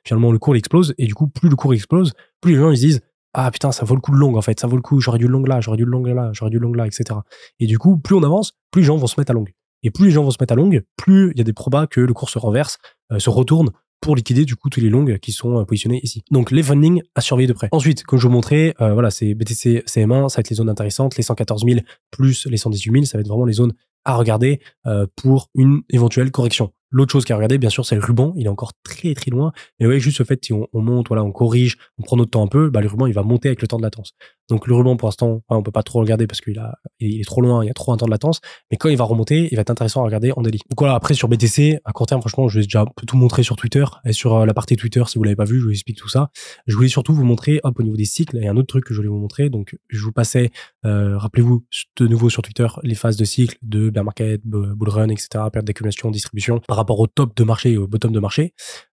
Finalement, le cours il explose. Et du coup, plus le cours explose, plus les gens ils se disent ah putain, ça vaut le coup de long en fait, ça vaut le coup, j'aurais dû le long là, j'aurais dû le long là, j'aurais dû le long là, etc. Et du coup, plus on avance, plus les gens vont se mettre à long. Et plus les gens vont se mettre à long, plus il y a des probas que le cours se renverse, se retourne pour liquider du coup tous les longs qui sont positionnés ici. Donc les fundings à surveiller de près. Ensuite, comme je vous montrais, c'est BTC CM1, ça va être les zones intéressantes, les 114 000 plus les 118 000, ça va être vraiment les zones à regarder pour une éventuelle correction. L'autre chose qu'à regarder, bien sûr, c'est le ruban. Il est encore très très loin. Mais juste le fait, si on monte, on corrige, on prend notre temps un peu, le ruban, il va monter avec le temps de latence. Donc le ruban, pour l'instant, on peut pas trop le regarder parce qu'il est trop loin, il y a trop un temps de latence. Mais quand il va remonter, il va être intéressant à regarder en daily. Donc voilà, après sur BTC, à court terme, franchement, je vais déjà tout montrer sur Twitter. Et sur la partie Twitter, si vous l'avez pas vu, je vous explique tout ça. Je voulais surtout vous montrer, au niveau des cycles, il y a un autre truc que je voulais vous montrer. Donc je vous passais, rappelez-vous, de nouveau sur Twitter, les phases de cycle de bear market, bull run, etc., période d'accumulation, distribution, par rapport au top de marché et au bottom de marché.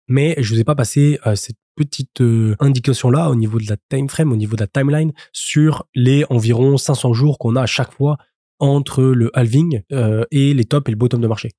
Mais je vous ai pas passé cette petite indication là au niveau de la time frame, au niveau de la timeline sur les environ 500 jours qu'on a à chaque fois entre le halving et les tops et le bottom de marché.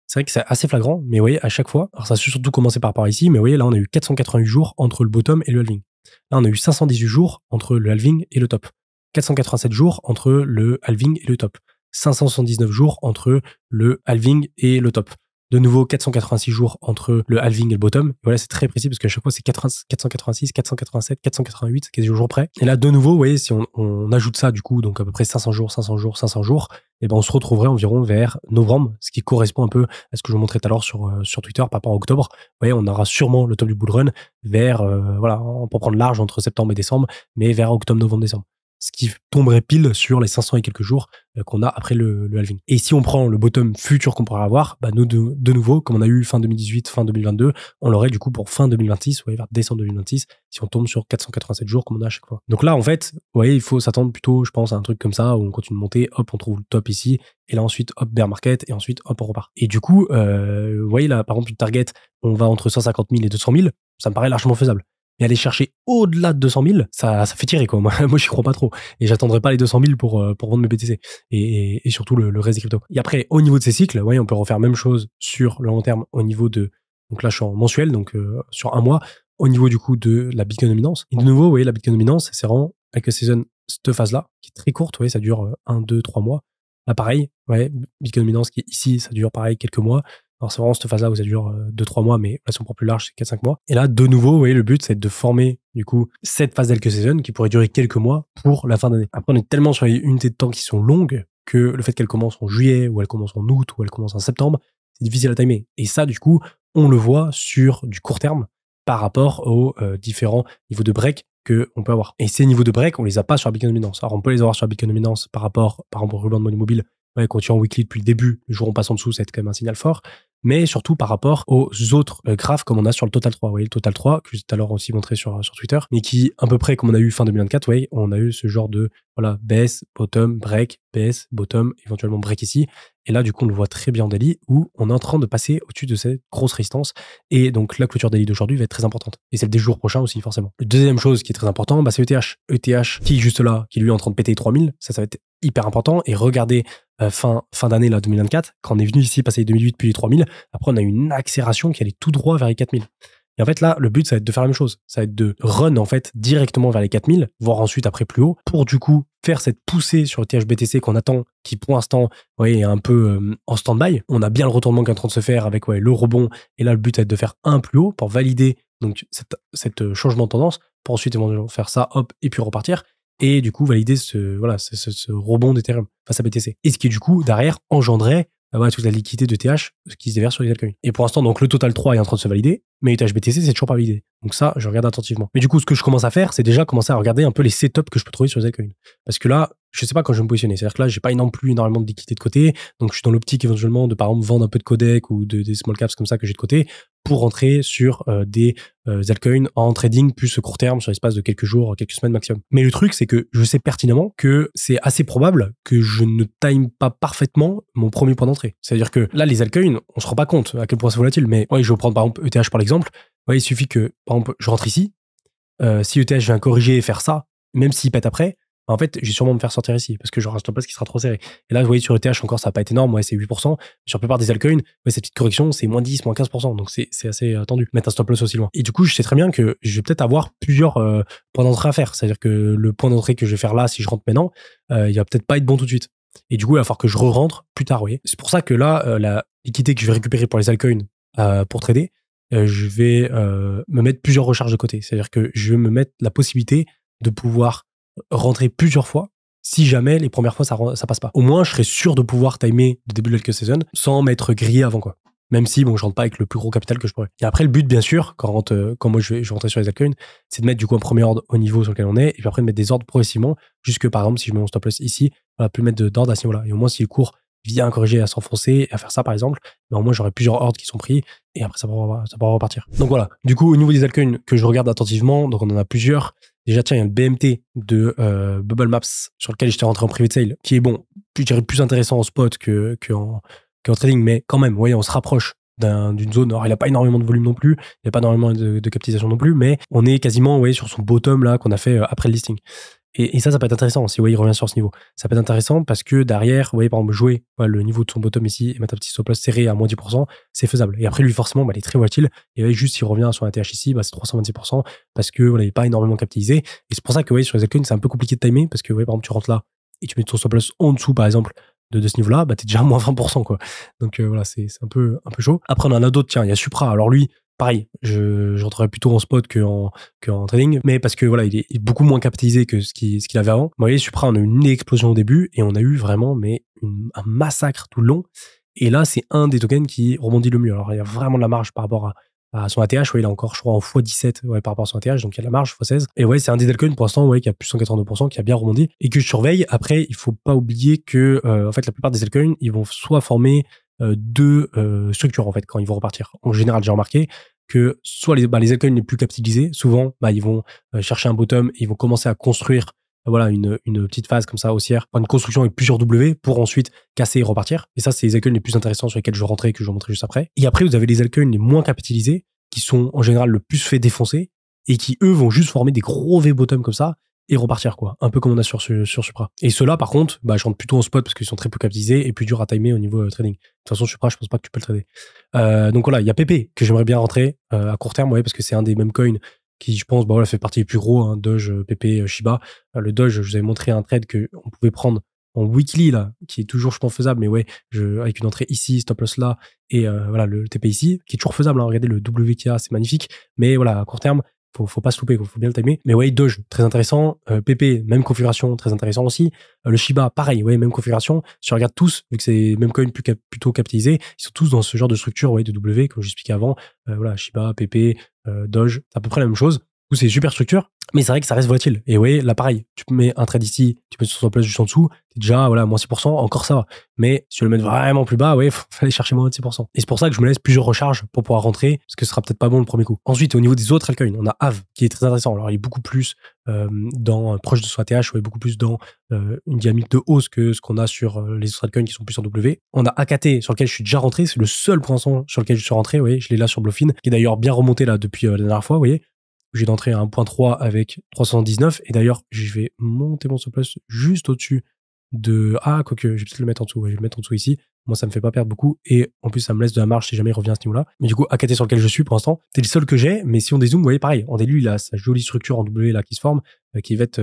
C'est vrai que c'est assez flagrant, mais vous voyez, à chaque fois, alors ça a surtout commencé par rapport ici, mais vous voyez, là, on a eu 488 jours entre le bottom et le halving. Là, on a eu 518 jours entre le halving et le top. 487 jours entre le halving et le top. 579 jours entre le halving et le top. De nouveau, 486 jours entre le halving et le bottom. Et voilà, c'est très précis parce qu'à chaque fois, c'est 486, 487, 488, quasi au jour près. Et là, de nouveau, vous voyez, si on ajoute ça, du coup, donc à peu près 500 jours, 500 jours, 500 jours, et ben on se retrouverait environ vers novembre, ce qui correspond un peu à ce que je vous montrais tout à l'heure sur Twitter par rapport à octobre. Vous voyez, on aura sûrement le top du bull run vers, voilà, pour prendre large entre septembre et décembre, mais vers octobre, novembre, décembre. Ce qui tomberait pile sur les 500 et quelques jours qu'on a après le halving. Et si on prend le bottom futur qu'on pourrait avoir, bah nous de nouveau, comme on a eu fin 2018, fin 2022, on l'aurait du coup pour fin 2026, vous voyez, vers décembre 2026, si on tombe sur 487 jours comme on a à chaque fois. Donc là, en fait, vous voyez, il faut s'attendre plutôt, je pense, à un truc comme ça, où on continue de monter, hop, on trouve le top ici, et là ensuite, hop, bear market, et ensuite, hop, on repart. Et du coup, vous voyez là, par exemple, une target, on va entre 150 000 et 200 000, ça me paraît largement faisable. Mais aller chercher au-delà de 200 000, ça fait tirer, quoi. Moi, j'y crois pas trop. Et j'attendrai pas les 200 000 pour vendre mes BTC. Et surtout le reste des cryptos. Et après, au niveau de ces cycles, ouais, on peut refaire même chose sur le long terme au niveau de, donc là, je suis en mensuel, donc sur un mois, au niveau du coup de la Bitcoin dominance. Et de nouveau, vous voyez, la Bitcoin dominance, c'est vraiment avec la saison, cette phase-là, qui est très courte, vous voyez, ça dure 1, 2, 3 mois. Là, pareil, ouais, Bitcoin dominance qui est ici, ça dure pareil quelques mois. Alors, c'est vraiment cette phase-là où ça dure 2-3 mois, mais là, si on prend plus large, c'est 4-5 mois. Et là, de nouveau, vous voyez, le but, c'est de former, du coup, cette phase d'Elke Season qui pourrait durer quelques mois pour la fin d'année. Après, on est tellement sur les unités de temps qui sont longues que le fait qu'elles commencent en juillet, ou elles commencent en août, ou elles commencent en septembre, c'est difficile à timer. Et ça, du coup, on le voit sur du court terme par rapport aux différents niveaux de break qu'on peut avoir. Et ces niveaux de break, on les a pas sur la Bitcoin dominance. Alors, on peut les avoir sur la Bitcoin dominance par rapport au ruban de monnaie mobile. Ouais, quand tu es en weekly depuis le début, le jour on passe en dessous, ça va être quand même un signal fort. Mais surtout par rapport aux autres graphes comme on a sur le Total 3. Vous voyez, le Total 3, que j'ai tout à l'heure aussi montré sur Twitter, mais qui, à peu près comme on a eu fin 2024, ouais, on a eu ce genre de, voilà, baisse, bottom, break, baisse, bottom, éventuellement break ici. Et là, du coup, on le voit très bien en daily où on est en train de passer au-dessus de cette grosse résistance. Et donc, la clôture daily d'aujourd'hui va être très importante. Et celle des jours prochains aussi, forcément. La deuxième chose qui est très importante, bah, c'est ETH. ETH qui est juste là, qui lui est en train de péter les 3000. Ça va être hyper important. Et regardez, fin d'année, là, 2024, quand on est venu ici passer les 2008 puis les 3000, après, on a eu une accélération qui allait tout droit vers les 4000. Et en fait, là, le but, ça va être de faire la même chose. Ça va être de run, en fait, directement vers les 4000, voire ensuite après plus haut, pour du coup faire cette poussée sur le THBTC qu'on attend, qui pour l'instant, est un peu en stand-by. On a bien le retournement qui est en train de se faire avec le rebond. Et là, le but, ça va être de faire un plus haut pour valider donc cette changement de tendance, pour ensuite éventuellement faire ça, hop, et puis repartir. Et du coup, valider ce rebond d'Ethereum face à BTC. Et ce qui, du coup, derrière, engendrait toute la liquidité de TH qui se déverse sur les altcoins. Et pour l'instant, donc le total 3 est en train de se valider, mais ETH BTC, c'est toujours pas validé. Donc ça, je regarde attentivement. Mais du coup, ce que je commence à faire, c'est déjà commencer à regarder un peu les setups que je peux trouver sur les altcoins. Parce que là, je sais pas quand je vais me positionner. C'est-à-dire que là, j'ai pas non plus énormément de liquidité de côté. Donc je suis dans l'optique éventuellement de, par exemple, vendre un peu de codec ou des small caps comme ça que j'ai de côté pour rentrer sur des altcoins en trading plus court terme sur l'espace de quelques jours, quelques semaines maximum. Mais le truc, c'est que je sais pertinemment que c'est assez probable que je ne time pas parfaitement mon premier point d'entrée. C'est-à-dire que là, les altcoins, on se rend pas compte à quel point c'est volatile. Mais ouais, je vais prendre par exemple ETH par l'exemple. Ouais, il suffit que, par exemple, je rentre ici. Si ETH vient corriger et faire ça, même s'il pète après, en fait, je vais sûrement me faire sortir ici parce que j'aurai un stop loss qui sera trop serré. Et là, vous voyez, sur ETH encore, ça va pas être énorme. Ouais, c'est 8%. Sur la plupart des altcoins, cette petite correction, c'est moins 10, moins 15%. Donc, c'est assez tendu. Mettre un stop loss aussi loin. Et du coup, je sais très bien que je vais peut-être avoir plusieurs points d'entrée à faire. C'est-à-dire que le point d'entrée que je vais faire là, si je rentre maintenant, il va peut-être pas être bon tout de suite. Et du coup, il va falloir que je re-rentre plus tard, vous voyez. C'est pour ça que là, la liquidité que je vais récupérer pour les altcoins pour trader, je vais me mettre plusieurs recharges de côté. C'est-à-dire que je vais me mettre la possibilité de pouvoir rentrer plusieurs fois si jamais les premières fois ça passe pas. Au moins, je serai sûr de pouvoir timer le début de l'Elke Season sans m'être grillé avant, quoi. Même si, bon, je rentre pas avec le plus gros capital que je pourrais. Et après, le but, bien sûr, quand moi je vais rentrer sur les altcoins, c'est de mettre du coup un premier ordre au niveau sur lequel on est, et puis après de mettre des ordres progressivement, jusque par exemple, si je mets mon stop loss ici, voilà, plus mettre d'ordre à ce niveau-là. Et au moins, si le cours vient corriger à s'enfoncer, à faire ça par exemple, ben, au moins j'aurai plusieurs ordres qui sont pris, et après ça pourra repartir. Donc voilà, du coup, au niveau des altcoins que je regarde attentivement, donc on en a plusieurs. Déjà, tiens, il y a le BMT de Bubble Maps sur lequel j'étais rentré en private sale, qui est bon, je dirais plus intéressant en spot qu'en trading, mais quand même, vous voyez, on se rapproche d'une zone. Alors, il a pas énormément de volume non plus, il a pas énormément de capitalisation non plus, mais on est quasiment, ouais, sur son bottom là qu'on a fait après le listing. Et ça peut être intéressant si, ouais, il revient sur ce niveau. Ça peut être intéressant parce que derrière, vous voyez, par exemple, jouer le niveau de son bottom ici et mettre un petit stop loss serré à moins 10%, c'est faisable. Et après, lui, forcément, il est très volatile. Et ouais, juste s'il revient sur un TH ici, c'est 326% parce que voilà, il n'est pas énormément capitalisé. Et c'est pour ça que, ouais, sur les altcoins, c'est un peu compliqué de timer parce que, ouais, par exemple, tu rentres là et tu mets ton stop loss en dessous, par exemple, de ce niveau-là, t'es déjà à moins 20%, quoi. Donc voilà, c'est un peu chaud. Après, on en a d'autres. Tiens, il y a Supra. Alors lui, pareil, je rentrerai plutôt en spot qu'en trading, mais parce que voilà, il est beaucoup moins capitalisé que ce qu'il avait avant. Vous voyez, Supra, on a eu une explosion au début et on a eu vraiment un massacre tout le long. Et là, c'est un des tokens qui rebondit le mieux. Alors, il y a vraiment de la marge par rapport à son ATH. Ouais, il a encore, je crois, en x17 par rapport à son ATH, donc il y a de la marge, x16. Et ouais, c'est un des altcoins pour l'instant qui a plus 182%, qui a bien rebondi et que je surveille. Après, il faut pas oublier que en fait, la plupart des altcoins, ils vont soit former deux structures en fait quand ils vont repartir. En général, j'ai remarqué que soit les altcoins les plus capitalisés, souvent, ils vont chercher un bottom et ils vont commencer à construire voilà une petite phase comme ça haussière, une construction avec plusieurs W pour ensuite casser et repartir. Et ça, c'est les altcoins les plus intéressants sur lesquels je rentrais et que je vais montrer juste après. Et après, vous avez les altcoins les moins capitalisés qui sont en général le plus fait défoncer et qui, eux, vont juste former des gros V-bottom comme ça et repartir, quoi. Un peu comme on a sur Supra. Et ceux-là, par contre, je rentre plutôt en spot parce qu'ils sont très peu capitalisés et plus durs à timer au niveau trading. De toute façon, Supra, je pense pas que tu peux le trader. Donc voilà, il y a PP que j'aimerais bien rentrer à court terme, parce que c'est un des mêmes coins qui, je pense, fait partie des plus gros, hein, Doge, PP, Shiba. Le Doge, je vous avais montré un trade qu'on pouvait prendre en weekly, là, qui est toujours, je pense, faisable, mais avec une entrée ici, stop loss là, et voilà, le TP ici, qui est toujours faisable, hein. Regardez le W qu'il y a, c'est magnifique, mais voilà, à court terme, faut pas se louper, faut bien le timer. Mais Doge, très intéressant. PP, même configuration, très intéressant aussi. Le Shiba, pareil, même configuration. Si on regarde tous, vu que c'est même coin plutôt capitalisé, ils sont tous dans ce genre de structure, de W, comme j'expliquais avant. Voilà, Shiba, PP, Doge, c'est à peu près la même chose. Tout c'est super structure, mais c'est vrai que ça reste volatile. Et là, pareil, tu mets un trade ici, tu mets sur place juste en dessous, t'es déjà, moins 6%, encore ça va. Mais si tu le mets vraiment plus bas, faut aller chercher moins de 6%. Et c'est pour ça que je me laisse plusieurs recharges pour pouvoir rentrer, parce que ce sera peut-être pas bon le premier coup. Ensuite, au niveau des autres altcoins, on a Aave, qui est très intéressant. Alors, il est beaucoup plus proche de son ATH, beaucoup plus dans une dynamique de hausse que ce qu'on a sur les autres altcoins qui sont plus en W. On a AKT, sur lequel je suis déjà rentré, c'est le seul pour l'instant sur lequel je suis rentré, je l'ai là sur Bluffin, qui est d'ailleurs bien remonté là depuis la dernière fois, vous voyez. J'ai d'entrer à 1.3 avec 379. Et d'ailleurs, je vais monter mon stop loss juste au-dessus de... Ah, quoique, je vais peut-être le mettre en dessous. Je vais le mettre en dessous ici. Moi, ça me fait pas perdre beaucoup. Et en plus, ça me laisse de la marge si jamais il revient à ce niveau-là. Mais du coup, AKT sur lequel je suis pour l'instant, c'est le seul que j'ai. Mais si on dézoome, vous voyez, pareil. En début, il a sa jolie structure en W là qui se forme, qui va être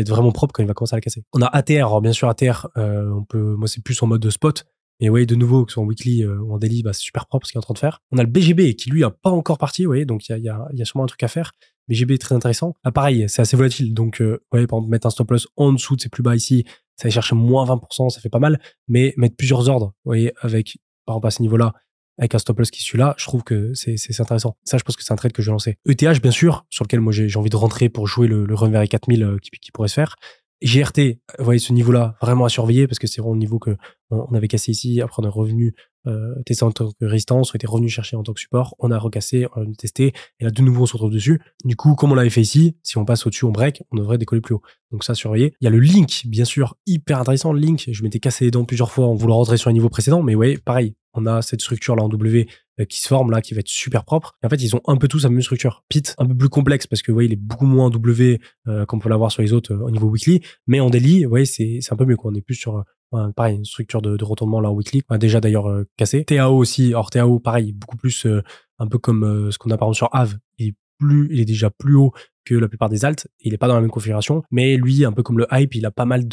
vraiment propre quand il va commencer à la casser. On a ATR. Alors, bien sûr, ATR, moi, c'est plus en mode de spot. Et de nouveau, que ce soit en weekly ou en daily, c'est super propre ce qu'il est en train de faire. On a le BGB qui, lui, a pas encore parti, donc il y a sûrement un truc à faire. BGB est très intéressant. Là, pareil, c'est assez volatile. Donc, par exemple, mettre un stop loss en dessous de ses plus bas ici, ça va chercher moins 20%, ça fait pas mal. Mais mettre plusieurs ordres, avec, par exemple, à ce niveau-là, avec un stop loss qui est celui-là, je trouve que c'est intéressant. Ça, je pense que c'est un trade que je vais lancer. ETH, bien sûr, sur lequel moi j'ai envie de rentrer pour jouer le run vers les 4000 qui pourrait se faire. GRT, vous voyez ce niveau-là, vraiment à surveiller parce que c'est vraiment le niveau que on avait cassé ici. Après, on est revenu tester en tant que résistance, on était revenu chercher en tant que support, on a recassé, on a testé, et là, de nouveau, on se retrouve dessus. Du coup, comme on l'avait fait ici, si on passe au-dessus, on break, on devrait décoller plus haut. Donc ça, surveiller. Il y a le Link, bien sûr, hyper intéressant, le Link. Je m'étais cassé les dents plusieurs fois en voulant rentrer sur un niveau précédent, mais pareil, on a cette structure là en W qui se forme là, qui va être super propre. Et en fait, ils ont un peu tous la même structure. Pit, un peu plus complexe parce que il est beaucoup moins en W comme on peut l'avoir sur les autres au niveau weekly, mais en daily, c'est un peu mieux, quoi. On est plus sur pareil, une structure de retournement là en weekly, déjà d'ailleurs cassé. TAO aussi, alors TAO pareil, beaucoup plus un peu comme ce qu'on a par exemple sur Aave, il est déjà plus haut que la plupart des alts, il est pas dans la même configuration, mais lui, un peu comme le hype, il a pas mal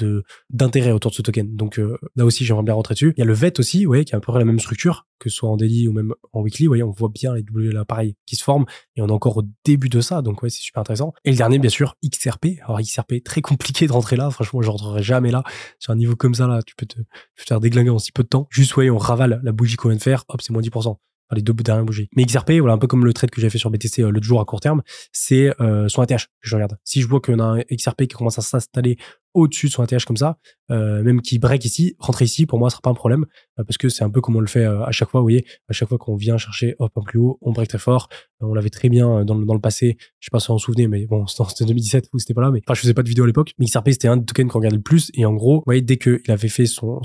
d'intérêt autour de ce token. Donc là aussi, j'aimerais bien rentrer dessus. Il y a le VET aussi, qui a à peu près la même structure, que ce soit en daily ou même en weekly, on voit bien les W là pareil qui se forment, et on est encore au début de ça, donc c'est super intéressant. Et le dernier, bien sûr, XRP. Alors XRP, très compliqué de rentrer là, franchement, je rentrerai jamais là. Sur un niveau comme ça, là, tu peux te faire déglinguer en si peu de temps. Juste, on ravale la bougie qu'on vient de faire, hop, c'est moins 10%. Les deux dernières bougies. Mais XRP, un peu comme le trade que j'avais fait sur BTC l'autre jour à court terme, c'est son ATH que je regarde. Si je vois qu'on a un XRP qui commence à s'installer au-dessus de son ATH comme ça, même qui break ici, rentrer ici, pour moi, ce sera pas un problème, parce que c'est un peu comme on le fait à chaque fois, vous voyez, à chaque fois qu'on vient chercher hop un plus haut, on break très fort. On l'avait très bien dans le passé, je sais pas si vous vous souvenez, mais bon, c'était 2017, vous c'était pas là, mais je faisais pas de vidéo à l'époque. Mais XRP, c'était un des tokens qu'on regardait le plus, et en gros, vous voyez, dès qu'il avait fait son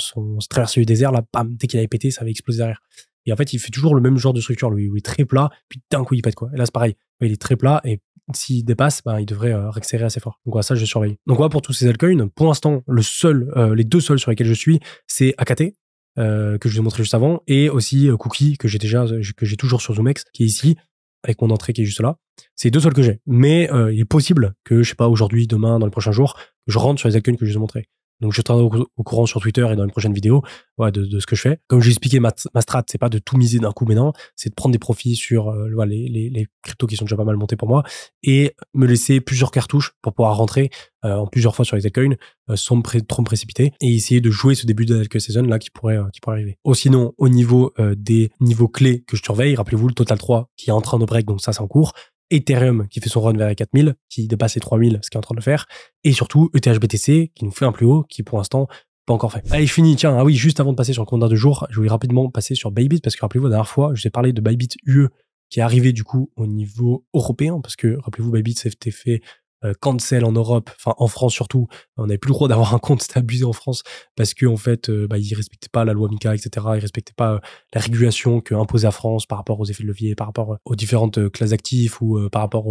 traversée du désert, là, bam, dès qu'il avait pété, ça avait explosé derrière. Et en fait, il fait toujours le même genre de structure, lui, où il est très plat, puis d'un coup, il pète, quoi. Et là, c'est pareil. Il est très plat, et s'il dépasse, il devrait accélérer assez fort. Donc, voilà, ça, je surveille. Donc, voilà, pour tous ces altcoins, pour l'instant, les deux seuls sur lesquels je suis, c'est AKT, que je vous ai montré juste avant, et aussi Cookie, que j'ai toujours sur ZoomX, qui est ici, avec mon entrée qui est juste là. C'est les deux seuls que j'ai. Mais il est possible que, je sais pas, aujourd'hui, demain, dans les prochains jours, je rentre sur les altcoins que je vous ai montrés. Donc, je serai au courant sur Twitter et dans les prochaines vidéos de ce que je fais. Comme j'ai expliqué, ma strat, c'est pas de tout miser d'un coup maintenant, c'est de prendre des profits sur les cryptos qui sont déjà pas mal montés pour moi et me laisser plusieurs cartouches pour pouvoir rentrer en plusieurs fois sur les altcoins sans trop me précipiter et essayer de jouer ce début de altcoin season là qui pourrait arriver. Sinon, au niveau des niveaux clés que je surveille, rappelez-vous le Total 3 qui est en train de break, donc ça c'est en cours. Ethereum qui fait son run vers les 4000, qui dépasse les 3000, ce qu'il est en train de faire. Et surtout, ETH-BTC qui nous fait un plus haut, qui pour l'instant, pas encore fait. Allez, je finis. Tiens, ah oui, juste avant de passer sur le compte de jour, je voulais rapidement passer sur Bybit, parce que rappelez-vous, la dernière fois, je vous ai parlé de Bybit UE, qui est arrivé du coup au niveau européen, parce que rappelez-vous, Bybit s'était fait cancel en Europe, enfin en France surtout, on n'avait plus le droit d'avoir un compte, c'était abusé en France parce que en fait, ils respectaient pas la loi MiCA, etc. Ils respectaient pas la régulation que imposait la France par rapport aux effets de levier, par rapport aux différentes classes d'actifs ou par rapport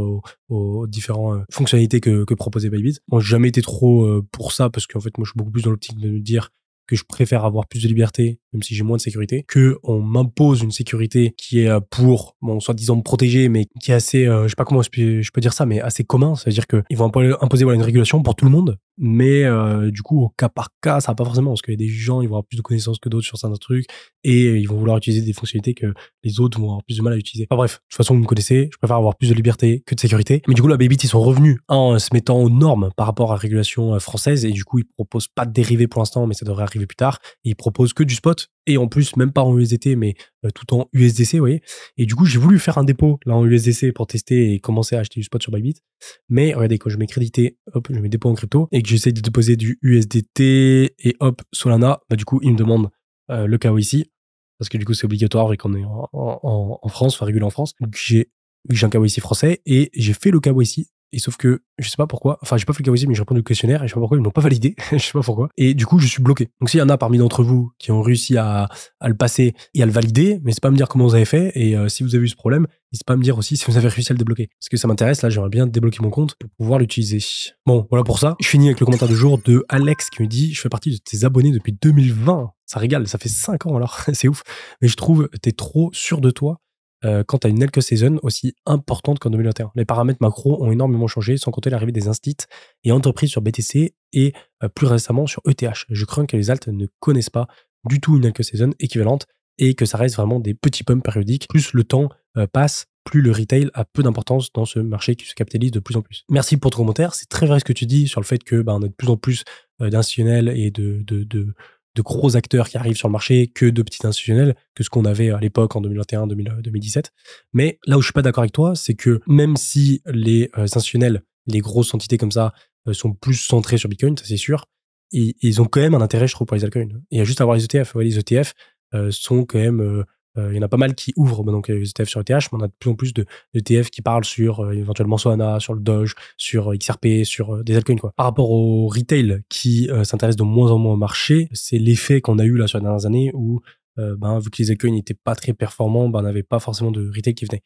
aux différentes fonctionnalités que proposait Bybit. Moi, j'ai jamais été trop pour ça parce qu'en fait, moi, je suis beaucoup plus dans l'optique de me dire que je préfère avoir plus de liberté, même si j'ai moins de sécurité, que on m'impose une sécurité qui est pour, bon, soi-disant me protéger, mais qui est assez, je sais pas comment je peux dire ça, mais assez commun. C'est-à-dire qu'ils vont imposer une régulation pour tout le monde, mais du coup, au cas par cas, ça va pas forcément, parce qu'il y a des gens, ils vont avoir plus de connaissances que d'autres sur certains trucs, et ils vont vouloir utiliser des fonctionnalités que les autres vont avoir plus de mal à utiliser. Enfin bref, de toute façon, vous me connaissez, je préfère avoir plus de liberté que de sécurité. Mais du coup, la Bybit, ils sont revenus en se mettant aux normes par rapport à la régulation française, et du coup, ils proposent pas de dérivés pour l'instant, mais ça devrait arriver plus tard. Et ils proposent que du spot, et en plus, même pas en USDT, mais tout en USDC, vous voyez. Et du coup, j'ai voulu faire un dépôt là en USDC pour tester et commencer à acheter du spot sur Bybit. Mais regardez, quand je mets crédité, hop, je mets dépôt en crypto, et que j'essaie de déposer du USDT, et hop, Solana, du coup, il me demande le KYC, parce que du coup, c'est obligatoire vu qu'on est en France, enfin régulé en France. Donc, j'ai un KYC français, et j'ai fait le KYC. Et sauf que, je sais pas pourquoi, enfin, j'ai pas fait le KYC, mais j'ai répondu au questionnaire, et je sais pas pourquoi, ils m'ont pas validé, je sais pas pourquoi. Et du coup, je suis bloqué. Donc, s'il y en a parmi d'entre vous qui ont réussi à le passer et à le valider, n'hésitez pas à me dire comment vous avez fait, et si vous avez eu ce problème, n'hésitez pas à me dire aussi si vous avez réussi à le débloquer. Parce que ça m'intéresse, là, j'aimerais bien débloquer mon compte pour pouvoir l'utiliser. Bon, voilà pour ça. Je finis avec le commentaire du jour de Alex qui me dit « Je fais partie de tes abonnés depuis 2020. » Ça régale, ça fait 5 ans alors, c'est ouf. Mais je trouve que t'es trop sûr de toi quand tu as une Elke Season aussi importante qu'en 2021. Les paramètres macro ont énormément changé, sans compter l'arrivée des instits et entreprises sur BTC et plus récemment sur ETH. Je crains que les alts ne connaissent pas du tout une Elke Season équivalente et que ça reste vraiment des petits pumps périodiques. Plus le temps passe, plus le retail a peu d'importance dans ce marché qui se capitalise de plus en plus. Merci pour ton commentaire. C'est très vrai ce que tu dis sur le fait que on a de plus en plus d'institutionnels et de gros acteurs qui arrivent sur le marché que de petits institutionnels, que ce qu'on avait à l'époque en 2021, 2017. Mais là où je suis pas d'accord avec toi, c'est que même si les institutionnels, les grosses entités comme ça, sont plus centrés sur Bitcoin, ça c'est sûr, ils ont quand même un intérêt, je trouve, pour les altcoins. Et il y a juste à voir les ETF. Ouais, les ETF sont quand même... il y en a pas mal qui ouvrent donc les ETF sur ETH, mais on a de plus en plus d'ETF qui parlent sur éventuellement Solana, sur le Doge, sur XRP, sur des altcoins quoi. Par rapport au retail qui s'intéresse de moins en moins au marché, c'est l'effet qu'on a eu là sur les dernières années où vu que les altcoins n'étaient pas très performants, on n'avait pas forcément de retail qui venait.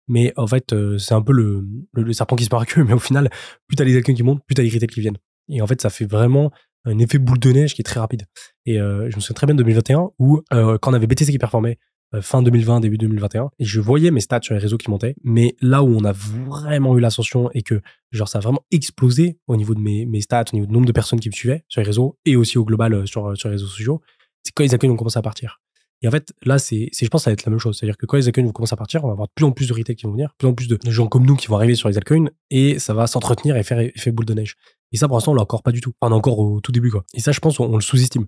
Mais en fait, c'est un peu le serpent qui se mord la queue, mais au final, plus t'as les altcoins qui montent, plus t'as les retail qui viennent. Et en fait, ça fait vraiment un effet boule de neige qui est très rapide. Et je me souviens très bien de 2021 où quand on avait BTC qui performait, fin 2020, début 2021, et je voyais mes stats sur les réseaux qui montaient, mais là où on a vraiment eu l'ascension et que genre ça a vraiment explosé au niveau de mes stats, au niveau du nombre de personnes qui me suivaient sur les réseaux et aussi au global sur les réseaux sociaux, c'est quand les accueils ont commencé à partir. Et en fait, là, je pense que ça va être la même chose. C'est-à-dire que quand les altcoins vont commencer à partir, on va avoir de plus en plus de retail qui vont venir, de plus en plus de gens comme nous qui vont arriver sur les altcoins, et ça va s'entretenir et faire effet boule de neige. Et ça, pour l'instant, on l'a encore pas du tout. Enfin, on est encore au tout début, quoi. Et ça, je pense, on le sous-estime.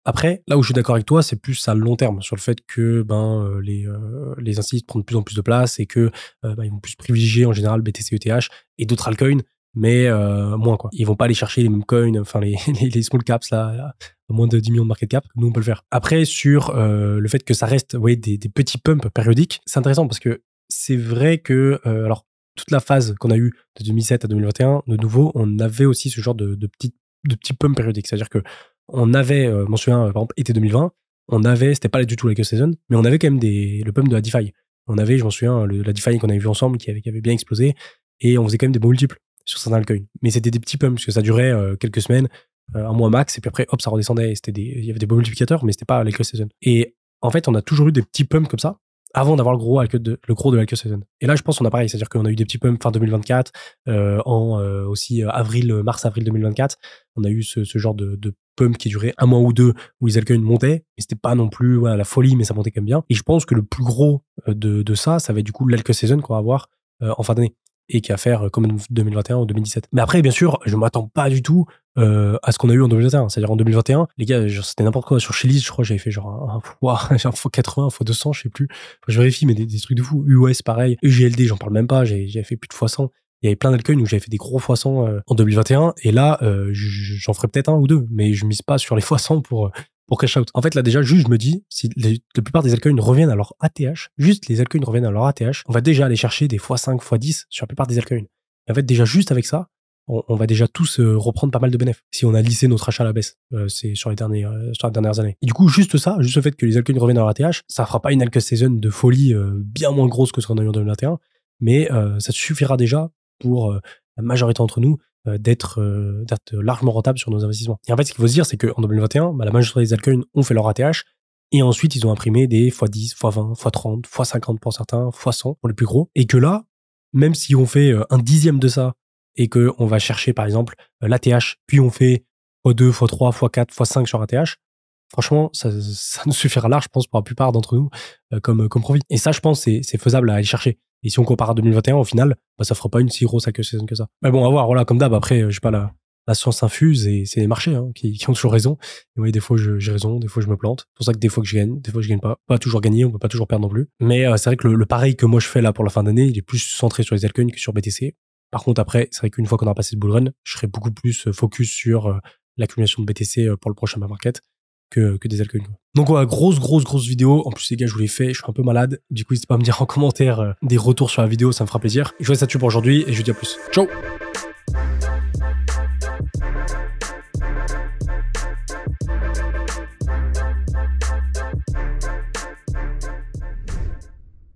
Après, là où je suis d'accord avec toi, c'est plus à long terme, sur le fait que les instituts prennent de plus en plus de place et que ils vont plus privilégier en général BTC, ETH et d'autres altcoins, mais moins quoi. Ils vont pas aller chercher les mêmes coins, enfin les small caps là, à moins de 10 millions de market cap, nous on peut le faire. Après, sur le fait que ça reste des petits pumps périodiques, c'est intéressant parce que c'est vrai que alors toute la phase qu'on a eue de 2007 à 2021, de nouveau, on avait aussi ce genre de petits pumps périodiques, c'est-à-dire que on avait, je m'en souviens, par exemple, été 2020, on avait, c'était pas du tout la Q Season, mais on avait quand même le pump de la DeFi. On avait, je m'en souviens, la DeFi qu'on avait vu ensemble qui avait bien explosé, et on faisait quand même des bons multiples sur certains altcoins. Mais c'était des petits pumps, parce que ça durait quelques semaines, un mois max, et puis après, hop, ça redescendait. Il y avait des beaux multiplicateurs, mais c'était pas la Q Season. Et en fait, on a toujours eu des petits pumps comme ça, avant d'avoir le gros de la Q Season. Et là, je pense qu'on a pareil, c'est-à-dire qu'on a eu des petits pumps fin 2024, aussi mars-avril 2024. On a eu ce genre de pump qui durait un mois ou deux, où les altcoins montaient, mais c'était pas non plus la folie, mais ça montait quand même bien. Et je pense que le plus gros de ça va être du coup l'Alk Season qu'on va avoir en fin d'année, et qui va faire comme 2021 ou 2017. Mais après, bien sûr, je m'attends pas du tout à ce qu'on a eu en 2021. C'est-à-dire en 2021, les gars, c'était n'importe quoi. Sur Chiliz, je crois que j'avais fait genre un fois 80, fois 200, je sais plus. Enfin, je vérifie, mais des trucs de fou. UOS, pareil. EGLD, j'en parle même pas. J'avais fait plus de fois 100. Il y avait plein d'altcoins où j'avais fait des gros fois 100 en 2021. Et là, j'en ferai peut-être un ou deux, mais je mise pas sur les fois 100 pour cash out. En fait, là, déjà, juste, je me dis, si la plupart des altcoins reviennent à leur ATH, juste les altcoins reviennent à leur ATH, on va déjà aller chercher des x5, x10 sur la plupart des altcoins. Et en fait, déjà, juste avec ça, on va déjà tous reprendre pas mal de bénéfices si on a lissé notre achat à la baisse. C'est sur les dernières années. Et du coup, juste ça, juste le fait que les altcoins reviennent à leur ATH, ça fera pas une Alk Season de folie bien moins grosse que ce qu'on a eu en 2021, mais ça suffira déjà pour la majorité d'entre nous d'être largement rentable sur nos investissements. Et en fait, ce qu'il faut se dire, c'est qu'en 2021, la majorité des altcoins ont fait leur ATH, et ensuite, ils ont imprimé des x10, x20, x30, x50 pour certains, x100 pour les plus gros. Et que là, même si on fait un dixième de ça, et qu'on va chercher, par exemple, l'ATH, puis on fait x2, x3, x4, x5 sur ATH, franchement, ça nous suffira large, je pense, pour la plupart d'entre nous, comme profit. Et ça, je pense, c'est faisable à aller chercher. Et si on compare à 2021, au final, ça fera pas une si grosse Alk Season que ça. Mais bon, à voir, voilà, comme d'hab, après, j'ai pas la science infuse, et c'est les marchés qui ont toujours raison. Et oui, des fois, j'ai raison, des fois, je me plante. C'est pour ça que des fois que je gagne, des fois, je gagne pas. Pas toujours gagner, on peut pas toujours perdre non plus. Mais c'est vrai que le pareil que moi, je fais là pour la fin d'année, il est plus centré sur les altcoins que sur BTC. Par contre, après, c'est vrai qu'une fois qu'on a passé ce bull run, je serai beaucoup plus focus sur l'accumulation de BTC pour le prochain bear market que des altcoins. Donc voilà, grosse vidéo. En plus, les gars, je vous l'ai fait, je suis un peu malade. Du coup, n'hésitez pas à me dire en commentaire des retours sur la vidéo, ça me fera plaisir. Je vous laisse là-dessus pour aujourd'hui, et je vous dis à plus. Ciao!